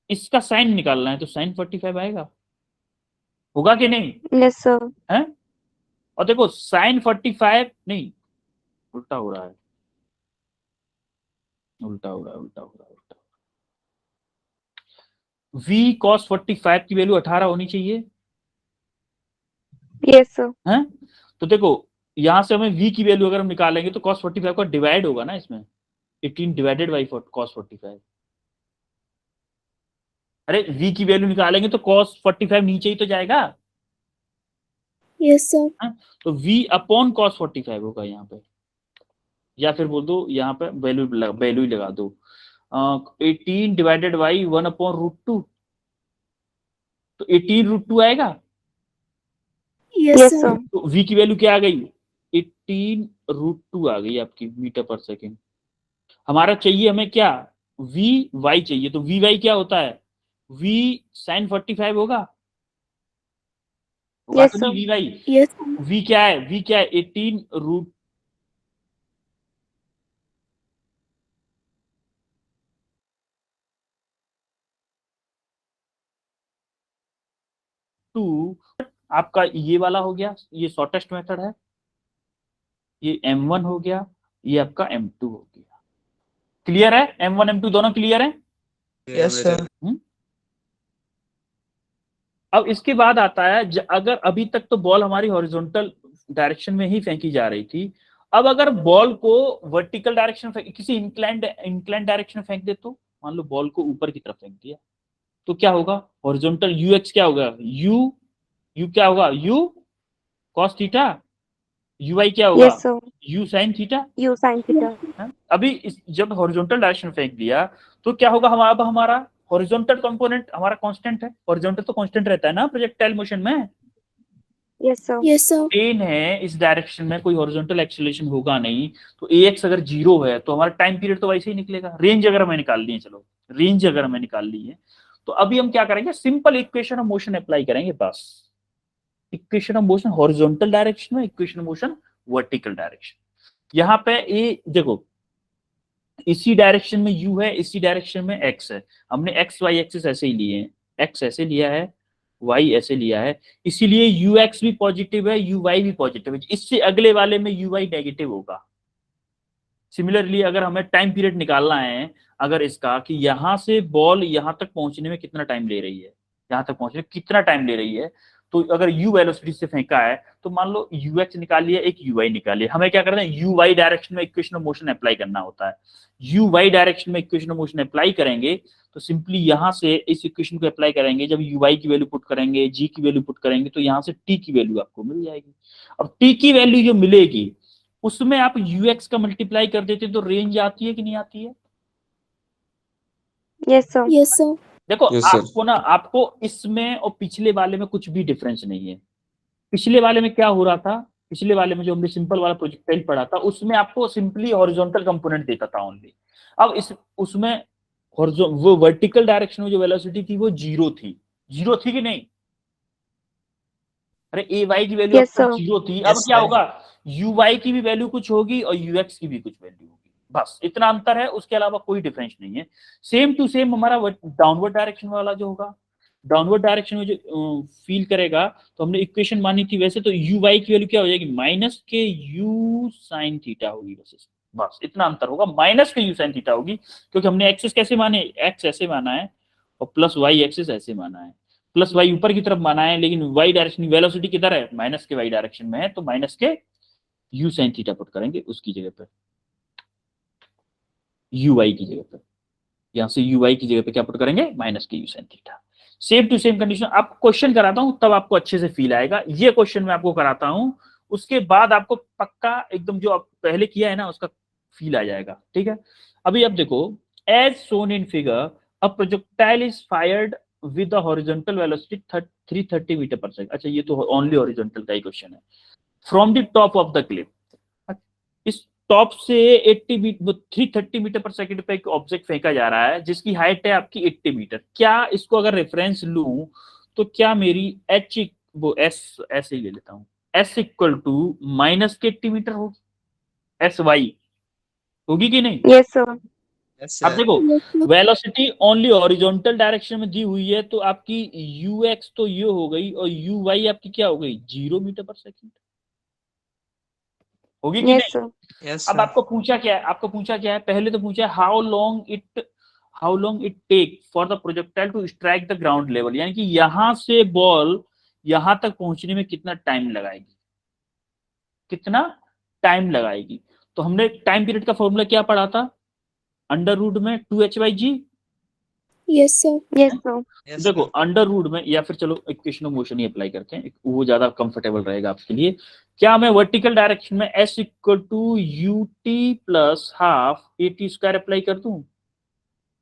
इसका साइन निकालना है तो साइन 45 आएगा, होगा कि नहीं?
Yes, sir.
है? और देखो साइन 45 नहीं, उल्टा हो रहा है, उल्टा हो रहा है, उल्टा हो रहा है, उल्टा। v cos 45 की वैल्यू 18 होनी चाहिए।
Yes, sir.
है? तो देखो यहां से हमें v की वैल्यू अगर हम निकालेंगे तो cos 45 का डिवाइड होगा ना इसमें, 18 डिवाइडेड बाई cos 45। अरे v की वैल्यू निकालेंगे तो cos 45 नीचे ही तो जाएगा।
Yes, sir.
तो v अपॉन cos 45 होगा यहाँ पे, या फिर बोल दो यहाँ पे वैल्यू ही लगा दो, 18 डिवाइडेड बाई 1 अपॉन √2, तो 18 √2 आएगा।
Yes,
Yes,
sir.
sir.
तो v की वैल्यू क्या आ गई? 18 √2 आ गई आपकी मीटर पर सेकेंड। हमारा चाहिए हमें क्या? वी वाई चाहिए, तो वी वाई क्या होता है? v sin 45 होगा
Yes,
तो नहीं?
sir.
V y
Yes, sir.
v क्या है? v क्या है? 18 √2 आपका ये वाला हो गया, ये शॉर्टेस्ट मेथड है, ये m1 हो गया, ये आपका m2 हो गया। क्लियर है? m1 m2 दोनों क्लियर है?
Yes, sir.
अब इसके बाद आता है अगर अभी तक तो बॉल हमारी हॉरिजॉन्टल डायरेक्शन में ही फेंकी जा रही थी, अब अगर बॉल को वर्टिकल डायरेक्शन किसी इंक्लाइन डायरेक्शन में फेंक दे, तो मान लो बॉल को ऊपर की तरफ फेंक दिया, तो क्या होगा? हॉरिजॉन्टल ux क्या होगा? u क्या होगा? u cos थीटा, uy क्या होगा?
Yes, sir.
u sin theta.
U sin theta.
अभी जब हॉरिजॉन्टल डायरेक्शन फेंक दिया तो क्या होगा? अब हमारा हॉरिजॉन्टल कंपोनेंट हमारा कांस्टेंट है, हॉरिजॉन्टल तो कांस्टेंट रहता है ना प्रोजेक्टाइल मोशन में।
Yes, sir.
Yes, sir.
Plane है, इस डायरेक्शन में कोई हॉरिजॉन्टल एक्सेलरेशन होगा नहीं, तो ax अगर 0 है तो हमारा टाइम पीरियड तो वैसे ही निकलेगा। रेंज अगर हमें निकाल ली है, चलो रेंज अगर हमें निकाल ली है, तो अभी हम क्या करेंगे? Simple equation of motion apply करेंगे बस। Equation of motion horizontal direction में, equation of motion vertical direction. यहाँ पे ए देखो, इसी डायरेक्शन में u है, इसी डायरेक्शन में x है, हमने x y एक्सिस ऐसे ही लिए हैं, x ऐसे लिया है, y ऐसे लिया है, इसीलिए ux भी पॉजिटिव है, uy भी पॉजिटिव है, इससे अगले वाले में uy नेगेटिव होगा। सिमिलरली अगर हमें टाइम पीरियड निकालना है अगर इसका कि यहां से बॉल यहां तक पहुंचने में कितना टाइम ले रही है, यहां तक पहुंचने में कितना टाइम ले रही है, तो अगर u वेलोसिटी से फेंका है तो मान लो ux निकाल लिया, एक uy निकाल लिया, हमें क्या करना है? uy डायरेक्शन में इक्वेशन ऑफ मोशन अप्लाई करना होता है। uy डायरेक्शन में इक्वेशन ऑफ मोशन अप्लाई करेंगे तो सिंपली यहां से इस इक्वेशन को अप्लाई करेंगे, जब uy की वैल्यू पुट करेंगे, g की वैल्यू पुट करेंगे, तो यहां से t की वैल्यू आपको मिल जाएगी। अब t की वैल्यू जो मिलेगी उसमें आप ux का मल्टीप्लाई कर देते तो रेंज आती है कि नहीं आती है?
Yes, sir.
Yes, sir.
देखो
Yes, sir.
आपको ना, आपको इसमें और पिछले वाले में कुछ भी डिफरेंस नहीं है। पिछले वाले में क्या हो रहा था? पिछले वाले में जो हमने सिंपल वाला प्रोजेक्टाइल पढ़ा था उसमें आपको सिंपली हॉरिजॉन्टल कंपोनेंट देता था ओनली। अब इस उसमें वो वर्टिकल डायरेक्शन में जो वेलोसिटी थी वो जीरो थी कि नहीं? अरे ए वाई की वैल्यू
Yes, sir.
जीरो थी, अब
Yes,
क्या
sir.
होगा? यू वाई की भी वैल्यू कुछ होगी और यूएक्स की भी कुछ वैल्यू होगी, बस इतना अंतर है, उसके अलावा कोई डिफरेंस नहीं है। सेम टू सेम हमारा डाउनवर्ड डायरेक्शन वाला जो होगा, डाउनवर्ड डायरेक्शन में जो फील करेगा, तो हमने इक्वेशन मानी थी वैसे, तो यू वाई की वैल्यू क्या हो जाएगी? माइनस के यू साइन थीटा होगी, बस इतना अंतर होगा, माइनस के यू साइन थीटा होगी, क्योंकि हमने एक्सेस कैसे माने? एक्स ऐसे माना है और प्लस वाई एक्सेस ऐसे माना है, प्लस वाई ऊपर की तरफ माना है, लेकिन वाई डायरेक्शन वेलोसिटी किधर है? माइनस के वाई डायरेक्शन में है, तो माइनस के यू साइन थीटा पुट करेंगे उसकी जगह पर, यू वाई की जगह पर, यहां से यू वाई की जगह पे क्या पुट करेंगे? माइनस के u sine theta. Same to same condition. आप क्वेश्चन कराता हूं तब आपको अच्छे से फील आएगा, ये क्वेश्चन मैं आपको कराता हूं, उसके बाद आपको पक्का एकदम जो आप पहले किया है ना उसका फील आ जाएगा, ठीक है? अभी अब देखो, as shown in figure a projectile is fired with the horizontal velocity 330 metre per second. अच्छा, ये तो ओनली हॉरिजॉन्टल का ही क्वेश्चन है। From the top of the cliff, इस टॉप से 330 मीटर पर सेकंड पे एक ऑब्जेक्ट फेंका जा रहा है जिसकी हाइट है आपकी 80 मीटर। क्या इसको अगर रेफरेंस लूं तो क्या मेरी एच, वो एस ऐसे ही ले लेता हूं, एस इक्वल टू माइनस के 80 मीटर होगी, एस वाई होगी कि नहीं?
Yes, sir.
Yes,
अब
sir.
देखो,
Yes, sir.
Velocity only horizontal direction में दी हुई है, तो आपकी यू एक्स तो ये हो गई और यू वाई आपकी क्या हो गई, 0 मीटर पर सेकंड होगी कि
Yes,
नहीं?
sir.
Yes,
अब
sir.
आपको पूछा क्या है, पहले तो पूछा है how long it take for the projectile to strike the ground level, यानी कि यहां से बॉल यहां तक पहुंचने में कितना टाइम लगाएगी। तो हमने टाइम पीरियड का फॉर्मूला क्या पढ़ा था, अंडर रूट में 2h/g।
Yes, sir.
Yes, sir.
Yes,
देखो
sir.
अंडर रूट में, या फिर चलो equation of motion he apply करते हैं, वो ज्यादा कंफर्टेबल रहेगा आपके लिए। क्या मैं वर्टिकल डायरेक्शन में s equal to U T plus half A T square apply कर दूं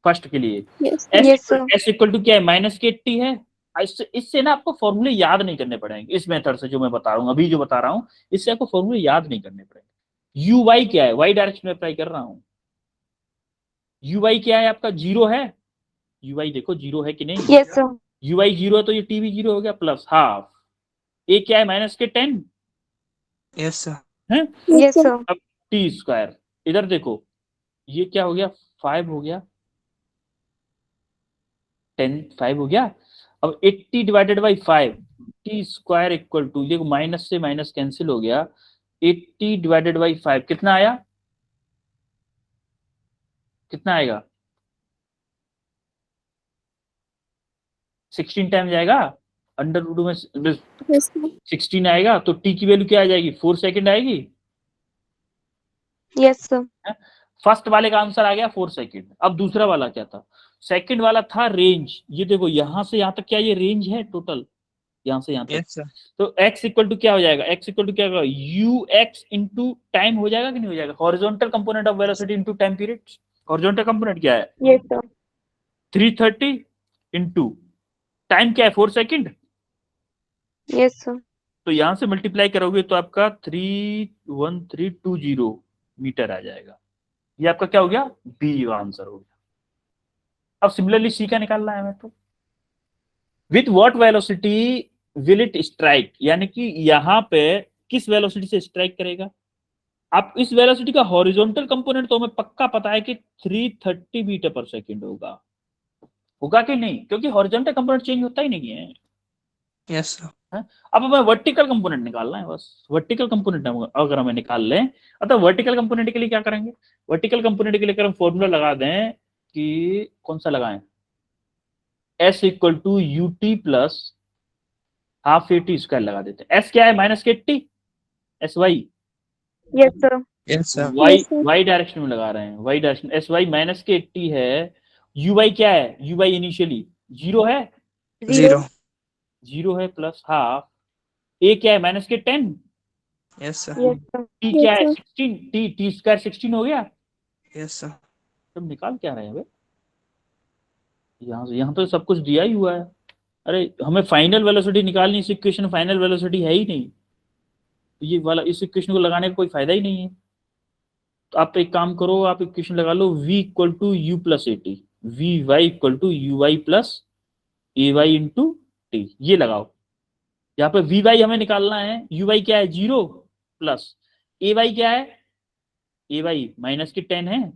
फर्स्ट के लिए?
Yes.
Yes, sir.
s equal to क्या है, माइनस के 80 है। इससे ना आपको फॉर्मूले याद नहीं करने पड़ेंगे, इस मेथड से जो मैं बता रहा हूँ, अभी जो बता रहा हूँ, इससे आपको फॉर्मूले याद नहीं करने पड़ेंगे। यू वाई क्या है, वाई डायरेक्शन में अप्लाई कर रहा हूँ। यू वाई क्या है आपका, 0 है। यू वाई देखो 0 है कि नहीं?
Yes, sir.
यू वाई 0 है तो ये टी भी 0 हो गया, प्लस हाफ ए क्या है, माइनस के 10
Yes, sir.
है,
Yes, sir.
अब टी स्क्वायर। इधर देखो ये क्या हो गया, 5 हो गया, 5 हो गया। अब 80 divided by 5 t square equal to, देखो माइनस से माइनस कैंसिल हो गया, 80 डिवाइडेड बाई 5 कितना आया, कितना आएगा, 16 टाइम जाएगा, अंडर रूट में
Yes, sir.
16 आएगा, तो टी की वैल्यू क्या आ जाएगी, 4 सेकंड आएगी।
Yes, sir.
फर्स्ट वाले का आंसर आ गया 4 सेकंड। अब दूसरा वाला क्या था, सेकंड वाला था रेंज। ये देखो यहां से यहां तक क्या ये रेंज है टोटल, यहां से यहां तक।
Yes, sir.
तो x इक्वल टू क्या हो जाएगा, x इक्वल टू क्या होगा, यू एक्स इंटू टाइम हो जाएगा कि नहीं हो जाएगा, horizontal component of velocity into time period. Horizontal component क्या है,
Yes, sir.
330 इंटू टाइम क्या है 4 सेकंड।
Yes, sir.
तो यहां से मल्टीप्लाई करोगे तो आपका 31320 मीटर आ जाएगा। ये आपका क्या हो गया, बी आंसर हो गया। अब सिमिलरली सी का निकालना है हमें, तो with what velocity will it strike, यानी कि यहां पे किस वेलोसिटी से स्ट्राइक करेगा। आप इस वेलोसिटी का हॉरिजॉन्टल कंपोनेंट तो हमें पक्का पता है कि 330 मीटर पर सेकंड होगा कि नहीं, क्योंकि हॉरिजॉन्टल कंपोनेंट चेंज होता ही नहीं है।
Yes, sir.
अब हमें वर्टिकल कंपोनेंट निकालना है बस। वर्टिकल कंपोनेंट अगर हमें निकाल लें, अतः वर्टिकल कंपोनेंट के लिए क्या करेंगे, वर्टिकल कंपोनेंट के लिए अगर हम फॉर्मूला लगा दें कि कौन सा लगाएं, s equal to U T plus half A T square लगा देते हैं। s क्या है, माइनस के 80, s y,
Yes, sir.
Yes, sir.
Y
Yes, sir.
Y direction में लगा रहे हैं, y direction, s y minus के 80 है। यू वाई क्या है, यू वाई इनिशियली 0 है,
0.
0 है प्लस हाफ, ए क्या है माइनस के 10,
Yes, sir.
Yes, sir.
T क्या है
Yes,
16, टी स्क्वायर 16 हो गया।
Yes, sir.
तुम निकाल क्या रहे हैं भाई, यहाँ तो सब कुछ दिया ही हुआ है। अरे हमें फाइनल वेलोसिटी निकालनी, इस इक्वेशन फाइनल वेलोसिटी है ही नहीं, तो ये वाला इस इक्वेशन को लगाने का कोई फायदा ही नहीं है। तो आप एक काम करो, आप इक्वेशन लगा लो, v equal to you plus A t, v y equal to you Y plus A y into t, ये लगाओ। यहाँ पे वी वाई हमें निकालना है, यू वाई क्या है 0 प्लस ए वाई क्या है, ए वाई माइनस के 10 है,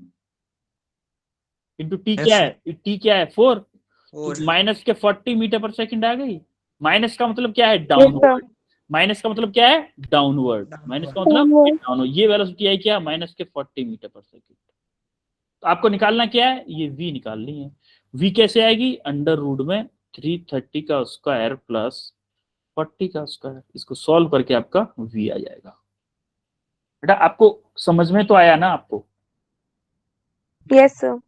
इंटू टी
Yes,
क्या
sir.
है, टी क्या है 4,
4.
तो माइनस के 40 मीटर पर सेकंड आ गई। माइनस का मतलब क्या है,
Yes,
डाउनवर्ड,
sir.
माइनस का मतलब क्या है, डाउनवर्ड, माइनस का मतलब
Downward.
डाउनवर्ड। ये वेलोसिटी है क्या, माइनस के 40 मीटर पर सेकंड। तो आपको निकालना क्या है, ये v निकालनी है। v कैसे आएगी, अंडर रूट में 330 का स्क्वायर प्लस 40 का स्क्वायर, इसको सॉल्व करके आपका v आ जाएगा। बेटा आपको समझ में तो आया ना आपको।
Yes, sir.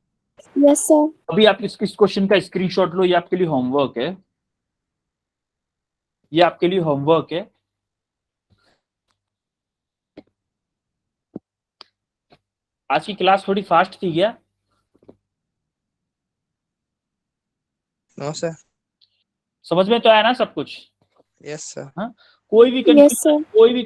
Yes, sir.
अभी आप इस क्वेश्चन का स्क्रीनशॉट लो, ये आपके लिए होमवर्क है, ये आपके लिए होमवर्क है। आज की क्लास थोड़ी फास्ट थी क्या,
No, sir.
समझ में तो आया ना सब कुछ?
Yes, sir.
हाँ, कोई भी
Yes, sir.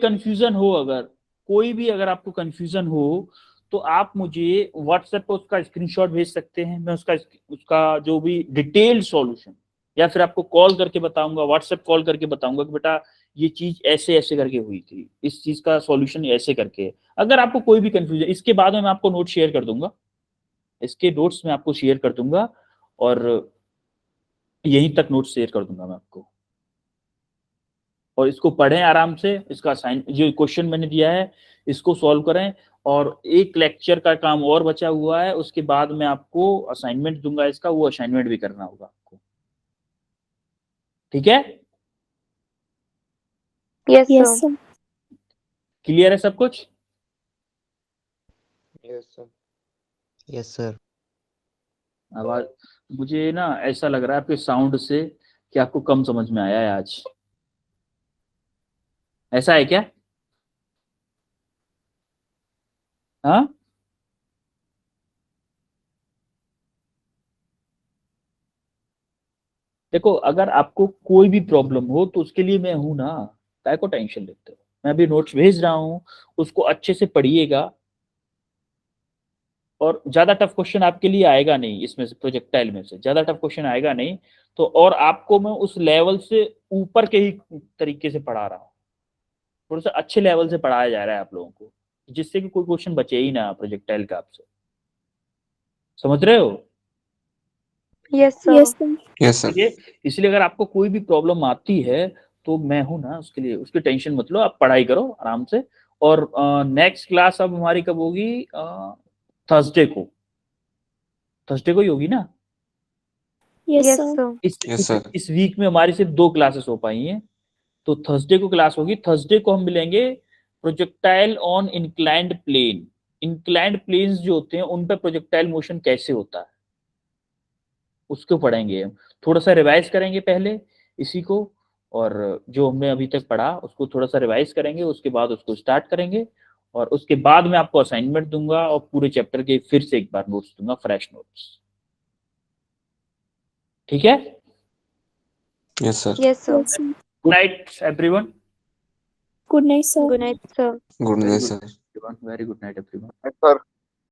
कंफ्यूजन हो, अगर आपको कंफ्यूजन हो तो आप मुझे व्हाट्सएप पर उसका स्क्रीनशॉट भेज सकते हैं। मैं उसका जो भी डिटेल्ड सॉल्यूशन, या फिर आपको कॉल करके बताऊंगा, व्हाट्सएप कॉल करके बताऊंगा कि बेटा ये चीज ऐसे ऐसे करके हुई थी, इस चीज का सॉल्यूशन ऐसे करके। अगर आपको कोई भी कंफ्यूजन, इसके बाद में मैं आपको नोट शेयर कर दूंगा, इसके नोट्स में आपको शेयर कर दूंगा, और यहीं तक नोट्स शेयर कर दूंगा मैं आपको। और इसको पढ़ें आराम से, इसका जो क्वेश्चन मैंने दिया है इसको सॉल्व करें। और एक लेक्चर का काम और बचा हुआ है, उसके बाद मैं आपको असाइनमेंट दूंगा इसका, वो असाइनमेंट भी करना होगा आपको। ठीक है?
Yes,
Yes,
sir.
sir.
Clear है सब कुछ?
Yes, sir. Yes, sir.
आवाज, मुझे ना ऐसा लग रहा है आपके साउंड से कि आपको कम समझ में आया है आज। ऐसा है क्या? हाँ, देखो अगर आपको कोई भी प्रॉब्लम हो तो उसके लिए मैं हूं ना, काय को टेंशन लेते हो? मैं अभी नोट्स भेज रहा हूं, उसको अच्छे से पढ़िएगा। और ज्यादा टफ क्वेश्चन आपके लिए आएगा नहीं, इसमें से प्रोजेक्टाइल में से ज्यादा टफ क्वेश्चन आएगा नहीं। तो और आपको मैं उस लेवल से ऊपर के ही तरीके से पढ़ा रहा हूँ, थोड़ा सा अच्छे लेवल से पढ़ाया जा रहा है आप लोगों को, जिससे कि कोई क्वेश्चन बचे ही ना प्रोजेक्टाइल का आपसे। समझ रहे हो?
Yes, sir.
Yes, sir.
Yes, sir.
इसलिए अगर आपको कोई भी प्रॉब्लम आती है तो मैं हूं ना उसके लिए, उसकी टेंशन मत लो, आप पढ़ाई करो आराम से। और नेक्स्ट क्लास अब हमारी कब होगी? थर्सडे को, थर्सडे को ही होगी ना?
Yes,
Yes,
sir.
sir.
Yes, sir.
इस वीक में हमारी सिर्फ 2 क्लासेस हो पाई हैं, तो थर्सडे को क्लास होगी। थर्सडे को हम मिलेंगे projectile on inclined plane. Inclined planes जो होते हैं उन पर प्रोजेक्टाइल मोशन कैसे होता है उसको पढ़ेंगे हम। थोड़ा सा रिवाइज करेंगे पहले इसी को, और जो हमने अभी तक पढ़ा उसको थोड़ा सा रिवाइज करेंगे, उसके बाद उसको स्टार्ट करेंगे। और उसके बाद मैं आपको असाइनमेंट दूंगा और पूरे चैप्टर के फिर से एक बार नोट्स दूंगा, फ्रेश नोट्स। ठीक है?
Yes, sir.
Yes, sir.
Yes, sir.
Good night everyone.
Good night, sir.
Good night, sir.
Good night, sir.
Very good night everyone.
Sir